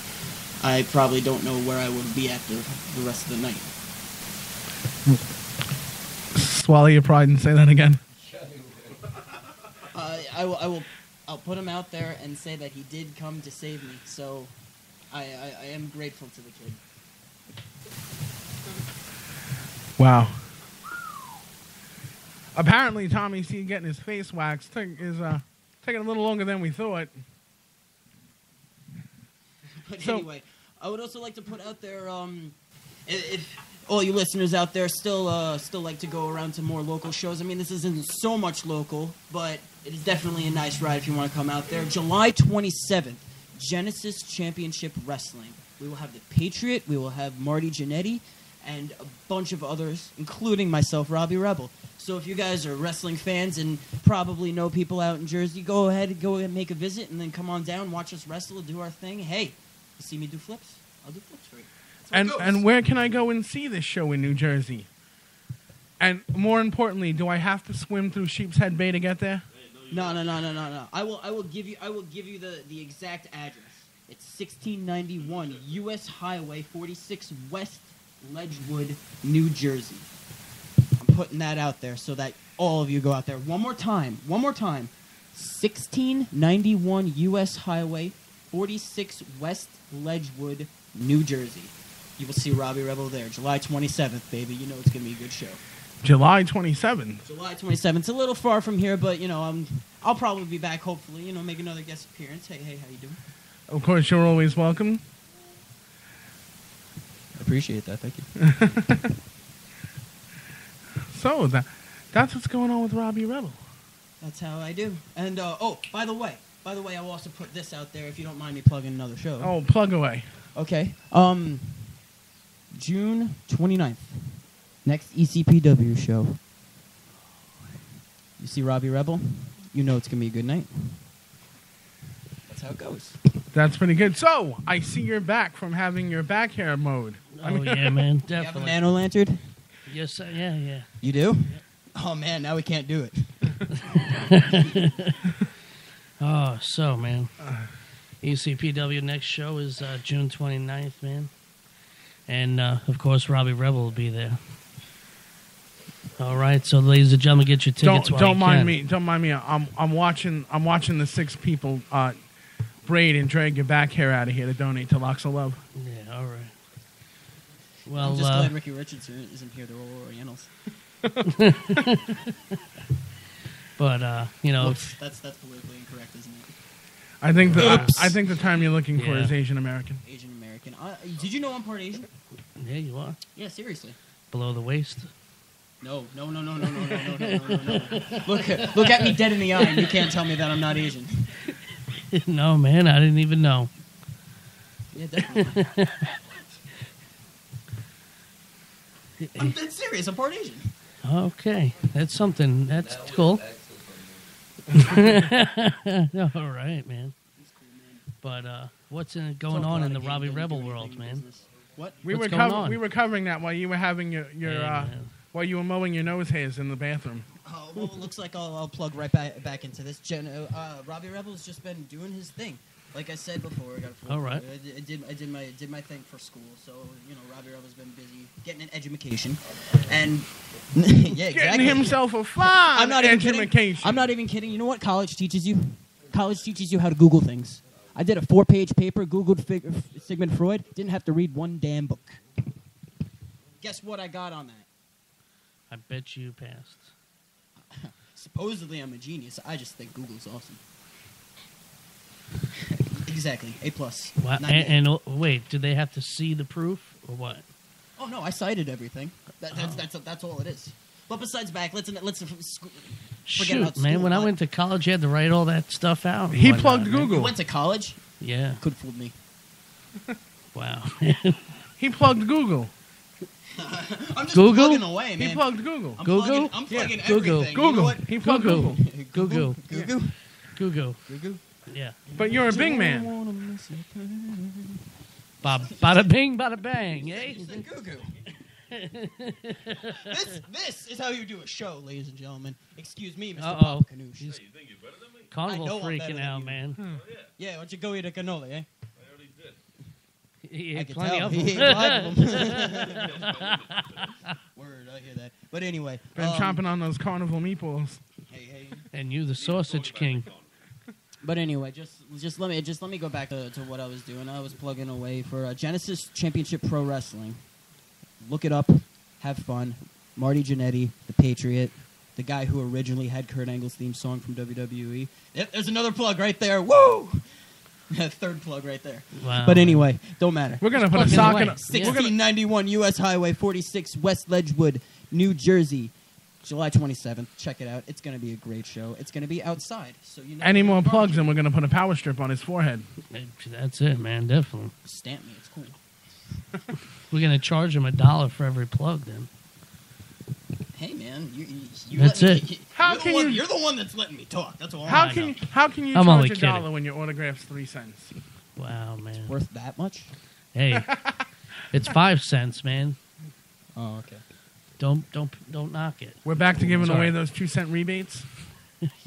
I probably don't know where I would be after the rest of the night. Swallow your pride and say that again. I'll put him out there and say that he did come to save me. So, I am grateful to the kid. Wow. Apparently, Tommy C getting his face waxed is taking a little longer than we thought. But anyway, I would also like to put out there, if all you listeners out there still like to go around to more local shows. I mean, this isn't so much local, but it is definitely a nice ride if you want to come out there. July 27th, Genesis Championship Wrestling. We will have the Patriot, we will have Marty Jannetty, and a bunch of others, including myself, Robbie Rebel. So if you guys are wrestling fans and probably know people out in Jersey, go ahead and make a visit, and then come on down, watch us wrestle, do our thing. Hey, you see me do flips? I'll do flips for you. And where can I go and see this show in New Jersey? And more importantly, do I have to swim through Sheep's Head Bay to get there? No. I will give you the exact address. It's 1691 U.S. Highway 46 West Ledgewood, New Jersey. I'm putting that out there so that all of you go out there. One more time. 1691 U.S. Highway 46 West Ledgewood, New Jersey. You will see Robbie Rebel there. July 27th, baby. You know it's going to be a good show. July 27th? July 27th. It's a little far from here, but, I'll probably be back, hopefully. Make another guest appearance. Hey, how you doing? Of course, you're always welcome. I appreciate that. Thank you. So, that's what's going on with Robbie Rebel. That's how I do. And, by the way, I will also put this out there if you don't mind me plugging another show. Oh, plug away. Okay. June 29th. Next ECPW show. You see Robbie Rebel? You know it's going to be a good night. That's how it goes. That's pretty good. So, I see you're back from having your back hair mowed. Yeah, man, definitely. You have a nano-lantern? Yes, yeah. You do? Yep. Oh, man, now we can't do it. Oh, so, man. ECPW next show is June 29th, man. And, of course, Robbie Rebel will be there. All right, so ladies and gentlemen, get your tickets. Don't mind me. I'm watching the 6 people braid and drag your back hair out of here to donate to Locks of Love. Yeah, all right. Well, I'm just glad Ricky Richardson isn't here. They're all Orientals. But that's politically incorrect, isn't it? I think the term you're looking for is Asian American. Asian American. Did you know I'm part Asian? Yeah, you are. Yeah, seriously. Below the waist. No. Look at me dead in the eye, and you can't tell me that I'm not Asian. No, man, I didn't even know. Yeah, definitely. I'm dead serious. I'm part Asian. Okay, that's something. That's cool. All right, man. But what's going on in the Robbie Rebel world, man? What? We What's were going on? we were covering that while you were having your man. while you were mowing your nose hairs in the bathroom. Oh, well, it looks like I'll plug right back into this. Robbie Rebel's just been doing his thing. Like I said before, I got a full All right. I did my thing for school. So Robbie Rebel's been busy getting an education, and yeah, exactly. Getting himself a fine I'm not even education. kidding. I'm not even kidding. You know what college teaches you? College teaches you how to Google things. I did a 4-page paper, Googled Sigmund Freud, didn't have to read one damn book. Guess what I got on that? I bet you passed. Supposedly I'm a genius. I just think Google's awesome. Exactly. A+. Wow. Not And wait, do they have to see the proof or what? Oh no, I cited everything. That's all it is. But besides back, let's forget Shoot, about man, school. when I went to college, you had to write all that stuff out. and He whatnot, plugged man. Google. You went to college? Yeah. Could have fooled me. Wow. He plugged Google. I'm just Google? plugging away, man. He plugged Google. I'm Google? Plugging, I'm plugging Google. everything. Google. You know what? He plugged Google. Google. Google. Google. Google. Yeah. But you're a Bing man. Bada bing, bada bang, eh? You said Google. This is how you do a show, ladies and gentlemen. Excuse me, Mr. Uh-oh. Papa Canoosh. He's I know carnival I'm better freaking than out, you. man. Yeah, why don't you go eat a cannoli, eh? He I ate can plenty tell. of He them. ate 5 of them. Word, I hear that. But anyway. Been chomping on those carnival meatballs. Hey. And you, the sausage king. But anyway, just let me go back to what I was doing. I was plugging away for Genesis Championship Pro Wrestling. Look it up, have fun. Marty Jannetty, the Patriot, the guy who originally had Kurt Angle's theme song from WWE. Yep, there's another plug right there. Woo! Third plug right there. Wow. But anyway, don't matter. We're gonna put a plugging sock away. in. 1691 U.S. Highway 46, West Ledgewood, New Jersey. July 27th. Check it out. It's going to be a great show. It's going to be outside. So you know Any more plugs, and we're gonna put a power strip on his forehead. That's it, man. Definitely. Stamp me. It's cool. We're gonna charge him $1 for every plug, then. Hey, man. You That's let it. Me, How you're can the one, you- You're the one that's letting me talk. That's all. How I can know. how can you I'm only charge kidding. $1 when your autograph's 3 cents? Wow, man. Worth that much? Hey, it's 5 cents, man. Oh, okay. Don't knock it. We're back to giving Sorry. away those 2-cent rebates.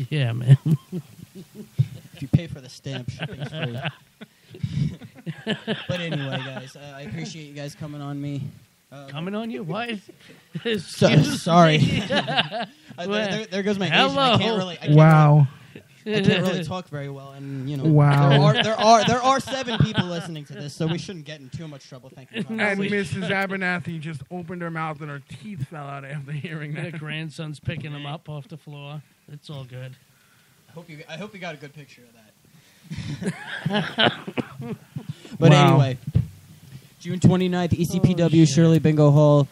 Yeah, man. If you pay for the stamp, shipping's free. But anyway, guys, I appreciate you guys coming on me. Coming on you? What? Sorry. me. There goes my Hello. Asian. I can't really. I can't really talk very well, and Wow. there are 7 people listening to this, so we shouldn't get in too much trouble. Thank you. And Mrs. Abernathy just opened her mouth and her teeth fell out after hearing Their that. grandson's picking him up off the floor. It's all good. I hope you got a good picture of that. But Wow. anyway, June 29th, ECPW Shirley Bingo Hall.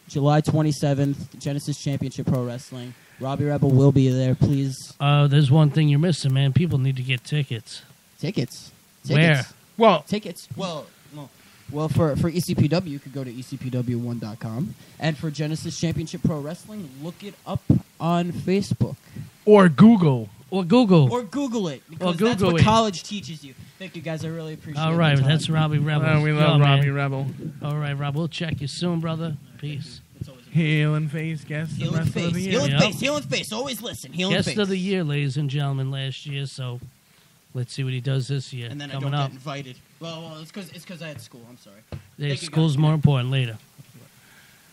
July 27th, Genesis Championship Pro Wrestling. Robbie Rebel will be there. Please, There's one thing you're missing, man. People need to get tickets. tickets. Where? Well, Tickets. Well, for ECPW, you could go to ecpw1.com. And for Genesis Championship Pro Wrestling, look it up on Facebook. or Google. Or Google. Or Google it, because Google that's what it. college teaches you. Thank you, guys. I really appreciate it. All right, that's Robbie Rebel. We Yo, love man. Robbie Rebel. All right, Rob. We'll check you soon, brother. Peace. Healing face guest the Healing rest face. of the year. Healing Yep. face. Healing face. Always listen. Healing Guest face. of the year, ladies and gentlemen, last year. So let's see what he does this year. And then Coming I don't up. get invited. Well, it's because I had school. I'm sorry. Yeah, Thank you, school's guys. more important later.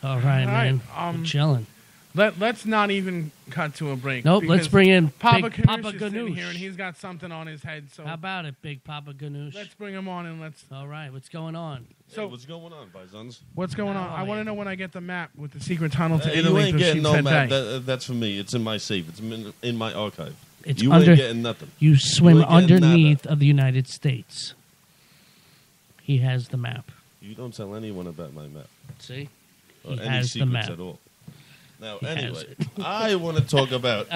All right, All right, man. We're chilling. Let's not even cut to a break. Nope, let's because bring in Papa Big Papa Ganoush is sitting Ganoush. here, and he's got something on his head. So How about it, Big Papa Ganoush? let's bring him on and let's. All right, what's going on? So what's going on, Bisons? what's going on? Oh, I want yeah. to know when I get the map with the secret tunnel to You Italy ain't for getting no Sheepshead map. Bay. That's for me. It's in my safe. It's in my archive. It's You under. ain't getting nothing. You swim You ain't getting underneath of the United States. He has the map. You don't tell anyone about my map See, or he any has the secrets map. at all. Now, He has anyway, it. I want to talk about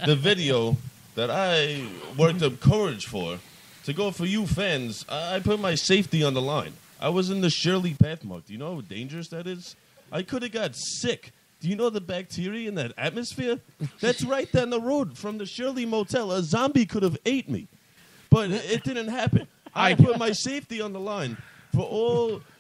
the video that I worked up courage for to go for you fans. I put my safety on the line. I was in the Shirley Pathmark. Do you know how dangerous that is? I could have got sick. Do you know the bacteria in that atmosphere? That's right down the road from the Shirley Motel. A zombie could have ate me, but it didn't happen. I put my safety on the line for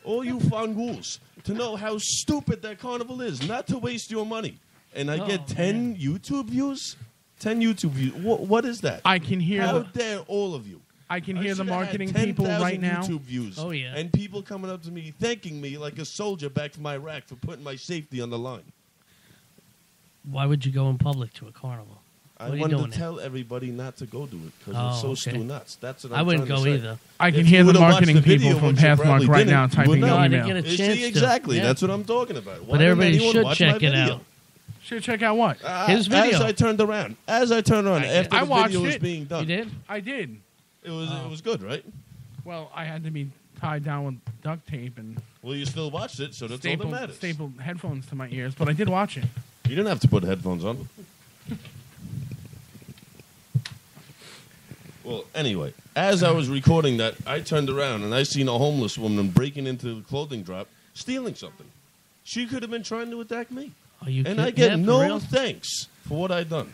all you fangools to know how stupid that carnival is, not to waste your money. And I get 10 YouTube views? 10 YouTube views. What is that? I can hear How dare all of you? I can hear the should have had marketing people 10,000 right now. YouTube views. Oh, yeah. And people coming up to me, thanking me like a soldier back from Iraq for putting my safety on the line. Why would you go in public to a carnival? I What are you wanted doing to tell everybody not to go do it because Oh, it's so okay. stew nuts. That's what I'm I wouldn't trying go to say. either. I can If hear you the would've watched marketing the video, people from which you Pathmark probably right didn't, now you typing would the know. No, I email. didn't get a See, chance to. exactly. Yeah. That's what I'm talking about. Why But didn't everybody anyone should watch check my it video? out. Should check out what? His video. As I turned around, after I the watched video was it. being done, You did? I did. it was good, right? Well, I had to be tied down with duct tape and Well, you still watched it, so that's all that matters. stapled headphones to my ears, but I did watch it. You didn't have to put headphones on. Well, anyway, as I was recording that, I turned around and I seen a homeless woman breaking into the clothing drop, stealing something. She could have been trying to attack me. Are you And I kidding? get Yeah, for no real? thanks for what I done.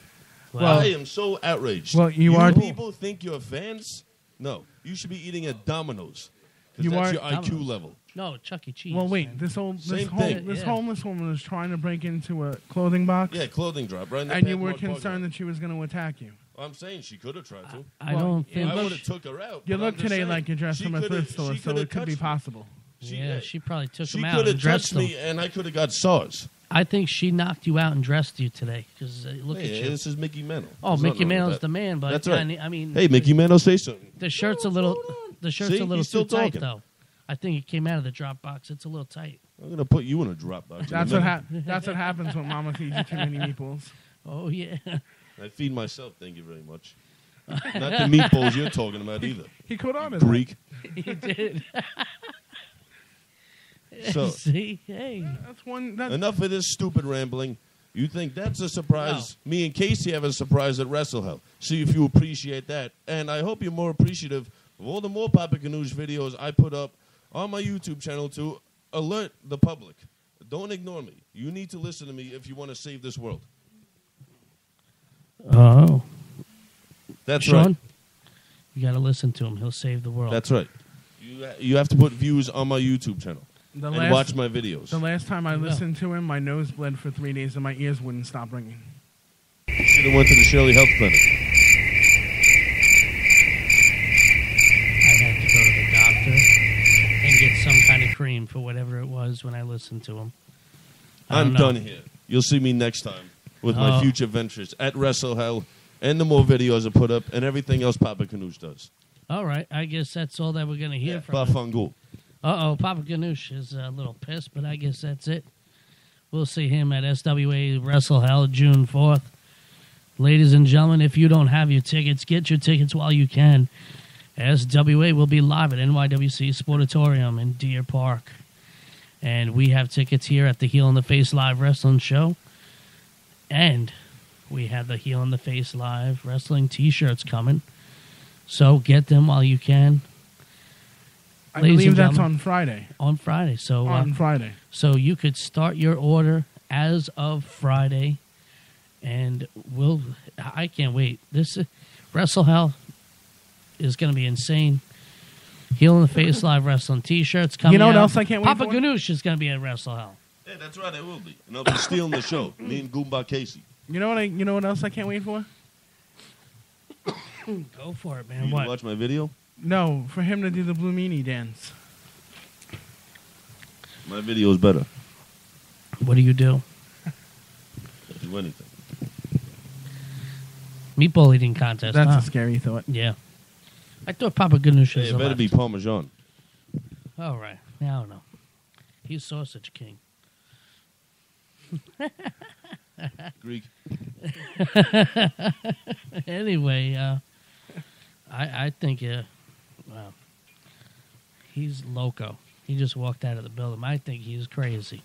Well, I am so outraged. Well, you are- people think you're fans? No. You should be eating at Domino's. You Because that's are- your IQ Domino's. level. no, Chuck E. Cheese. Well, wait. This Same thing. this Yeah. homeless woman was trying to break into a clothing box, Yeah, clothing drop, right in the and you Pathmark were parking lot. concerned that she was going to attack you. I'm saying she could have tried to. I Well, don't think. I would have took her out. You but look I'm just today saying, like you're dressed she from a coulda- thrift store, she so coulda it could be touched me. possible. Yeah, she probably took She him out could and have dressed touched him. me, and I could have got SARS. I think she knocked you out and dressed you today. Because look Hey, at you. this is Mickey Mantle. Oh, There's Mickey nothing wrong with Mantle's that. the man, but That's right. I mean, Hey, Mickey Mantle, say something. the shirt's a little. The shirt's See, a little he's still too tight, talking. though. I think it came out of the drop box. It's a little tight. I'm gonna put you in a drop box. That's what that's what happens when Mama feeds you too many meatballs. Oh yeah. I feed myself. Thank you very much. Not the meatballs you're talking about either. He caught on to Greek. He did. So See, hey, that. That's one. That's enough of this stupid rambling. You think that's a surprise? Me and Casey have a surprise at Wrestle Hell. See if you appreciate that. And I hope you're more appreciative of all the more Papa Ganoush videos I put up on my YouTube channel to alert the public. Don't ignore me. You need to listen to me if you want to save this world. oh, That's Sean, right. you got to listen to him. He'll save the world. That's right. You have to put views on my YouTube channel the and last. watch my videos. The last time I listened to him, my nose bled for 3 days and my ears wouldn't stop ringing. You should have went to the Shirley Health Clinic. I had to go to the doctor and get some kind of cream for whatever it was when I listened to him. I I'm don't know. done here. You'll see me next time with Oh. my future ventures at Wrestle Hell and the more videos I put up and everything else Papa Ganoush does. All right, I guess that's all that we're going to hear from him. Bafangul. Uh-oh, Papa Ganoush is a little pissed, but I guess that's it. We'll see him at SWA Wrestle Hell June 4th. Ladies and gentlemen, if you don't have your tickets, get your tickets while you can. SWA will be live at NYWC Sportatorium in Deer Park. And we have tickets here at the Heel in the Face Live Wrestling Show. And we have the Heel in the Face Live Wrestling t-shirts coming. So get them while you can. I Ladies believe and that's gentlemen, on Friday. on Friday. So On Friday. so you could start your order as of Friday, and I can't wait. This Wrestle Hell is going to be insane. Heel in the Face Live Wrestling T-shirts coming. You know what out. else I can't wait Papa for? Ganoush is going to be at Wrestle Hell. Yeah, that's right, I will be. And I'll be stealing the show. Me and Goomba Casey. You know what else I can't wait for? Go for it, You man. gonna What? watch my video? No, for him to do the Blue Meanie dance. My video is better. What do you do? Do anything. Meatball eating contest. That's huh? a scary thought. Yeah. I thought Papa Ganoush Hey, was it better left. be Parmesan. All right. Now I don't know. He's sausage king. Greek. Anyway, I think, well, he's loco. He just walked out of the building. I think he's crazy.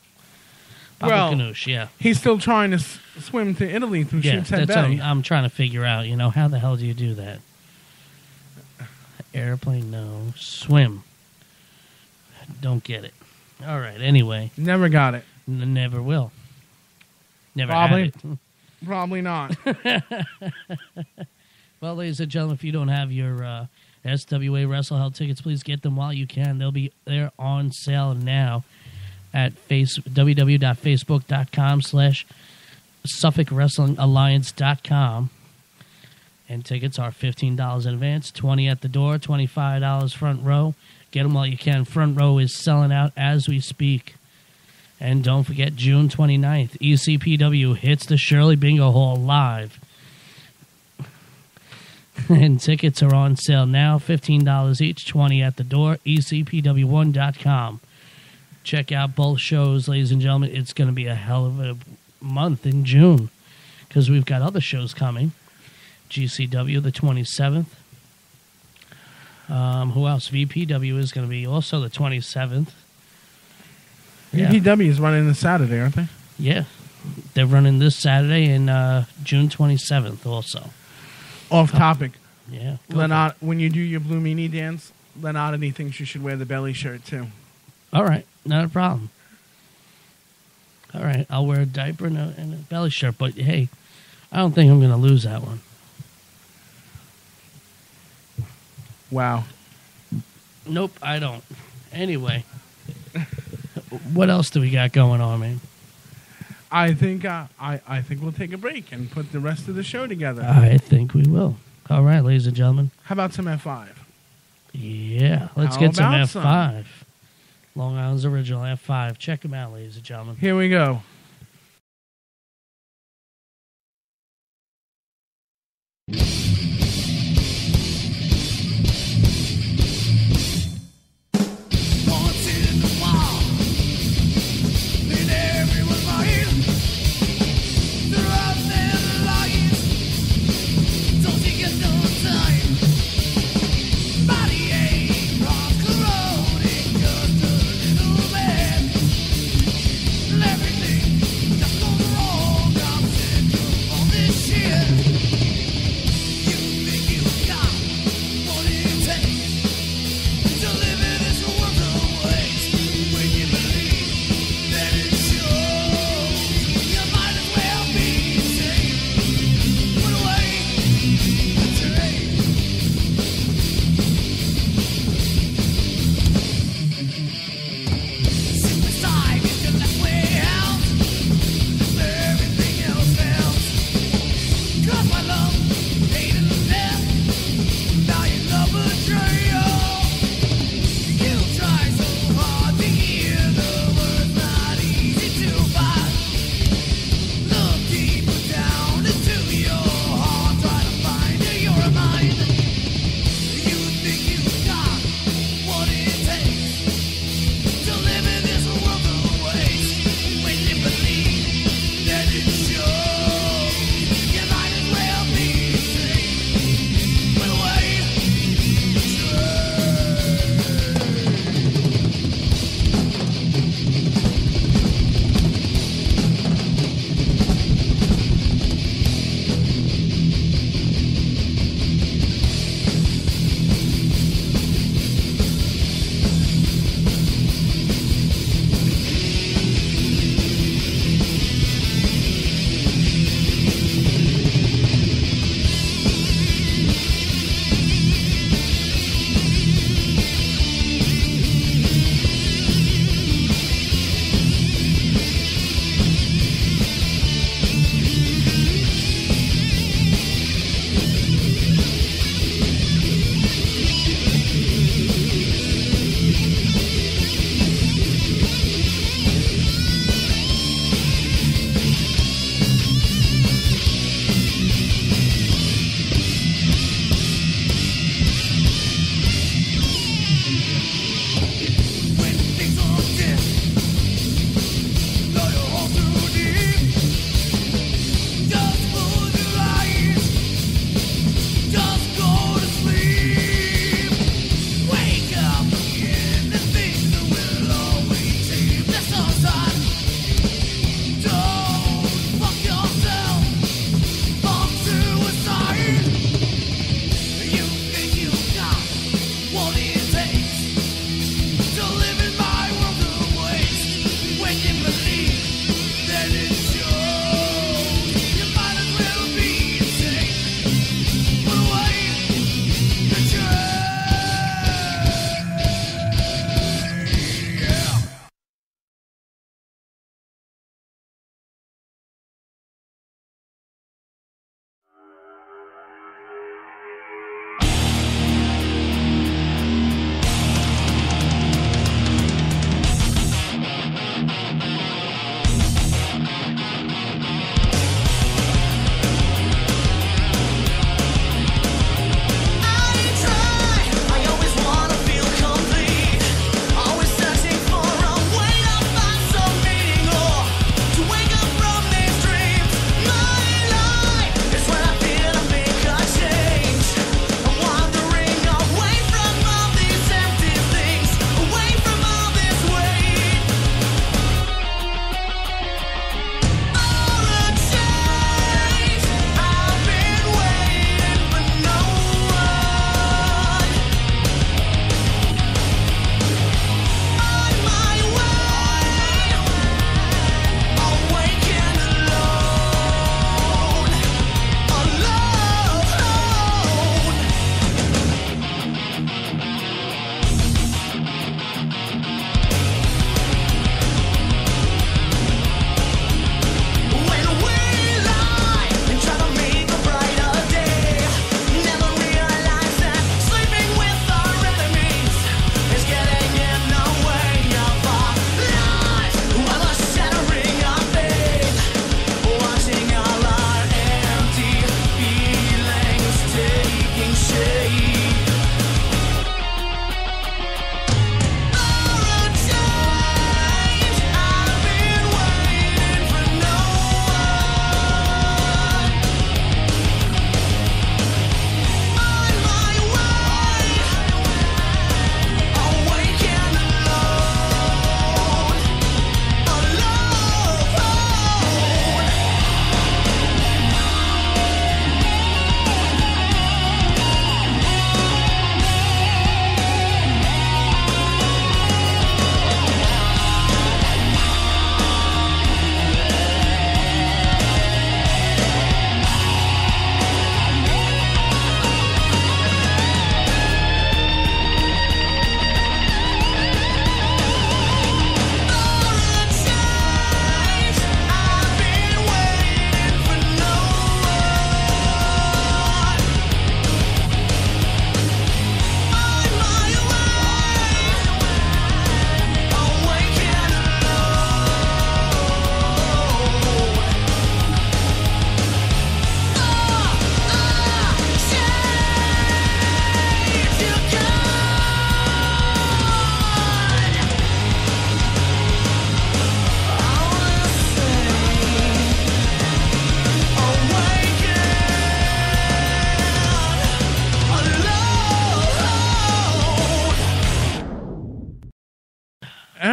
Papa Well, Ganoush, yeah. He's still trying to swim to Italy through Yeah, Sheepshead that's what Bay. I'm trying to figure out. You know, how the hell do you do that? Airplane, no. Swim. Don't get it. All right, anyway. Never got it. Never will. Never Probably. had it. Probably not. Well, ladies and gentlemen, if you don't have your SWA Wrestle Hell tickets, please get them while you can. They're on sale now at www.facebook.com/SuffolkWrestlingAlliance.com. And tickets are $15 in advance, $20 at the door, $25 front row. Get them while you can. Front row is selling out as we speak. And don't forget, June 29th, ECPW hits the Shirley Bingo Hall live. And tickets are on sale now, $15 each, $20 at the door, ecpw1.com. Check out both shows, ladies and gentlemen. It's going to be a hell of a month in June because we've got other shows coming. GCW the 27th. Who else? VPW is going to be also the 27th. VPW is running this Saturday, aren't they? Yeah. They're running this Saturday and June 27th also. Off topic. Yeah. When you do your Blue Meanie dance, Lenardini thinks you should wear the belly shirt too. All right. Not a problem. All right. I'll wear a diaper and a belly shirt. But, hey, I don't think I'm going to lose that one. Wow. Nope, I don't. Anyway. What else do we got going on, man? I think we'll take a break and put the rest of the show together. I think we will. All right, ladies and gentlemen. How about some F5? Yeah, let's get some F5. Long Island's original F5. Check them out, ladies and gentlemen. Here we go. Everything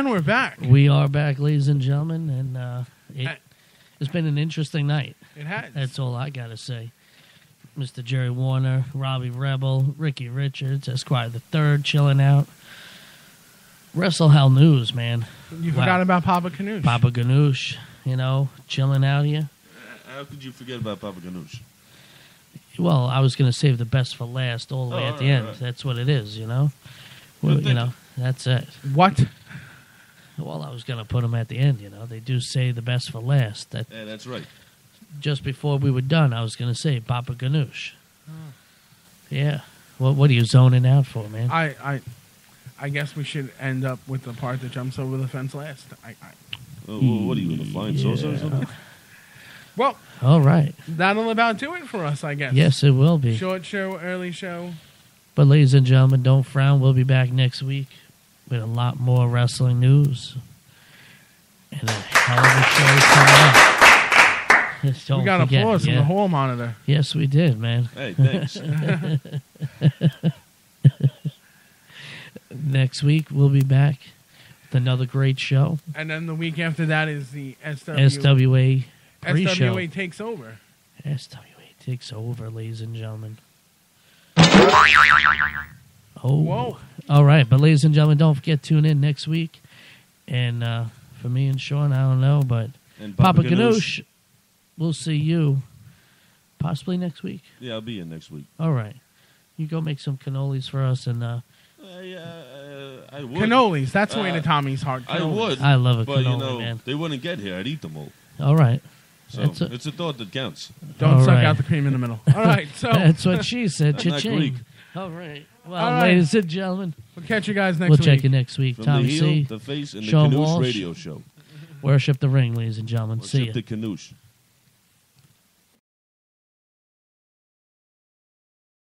And we're back. We are back, ladies and gentlemen, and it's been an interesting night. It has. That's all I got to say. Mr. Jerry Warner, Robbie Rebel, Ricky Richards, Esquire the Third, chilling out. Wrestle Hell News, man. You forgot about Papa Ganoush. Papa Ganoush, you know, chilling out here. How could you forget about Papa Ganoush? Well, I was going to save the best for last all the way at the end. Right. That's what it is, you know? Well, you know, that's it. What? Well, I was going to put them at the end, you know. They do say the best for last. Yeah, that's right. Just before we were done, I was going to say Papa Ganoush. Oh. Yeah. Well, what are you zoning out for, man? I guess we should end up with the part that jumps over the fence last. What are you, going to find Sosa or something? Well, all right. That'll about do it for us, I guess. Yes, it will be. Short show, early show. But ladies and gentlemen, don't frown. We'll be back next week with a lot more wrestling news and a hell of a show coming up. Just don't we got forget, applause from the hall monitor. Yes, we did, man. Hey, thanks. Next week, we'll be back with another great show. And then the week after that is the SWA pre-show. SWA takes over. SWA takes over, ladies and gentlemen. Whoa. All right, but ladies and gentlemen, don't forget to tune in next week. And for me and Sean, I don't know, but And Papa Ganoush, we'll see you possibly next week. Yeah, I'll be in next week. All right. You go make some cannolis for us and I would. Cannolis. That's the way to Tommy's heart. I Cannolis. would. I love a but, cannoli, man. They wouldn't get here. I'd eat them all. All right. So it's a thought that counts. Don't All suck right. out the cream in the middle. All right, so That's what she said. I'm not Cha-ching. Greek. All right. Well, All right. ladies and gentlemen, we'll catch you guys next we'll week. check you next week. From Tommy the heel, C. the face, and the Sean Canoosh Walsh. Radio Show. Worship the ring, ladies and gentlemen. See Worship you. the Canoosh.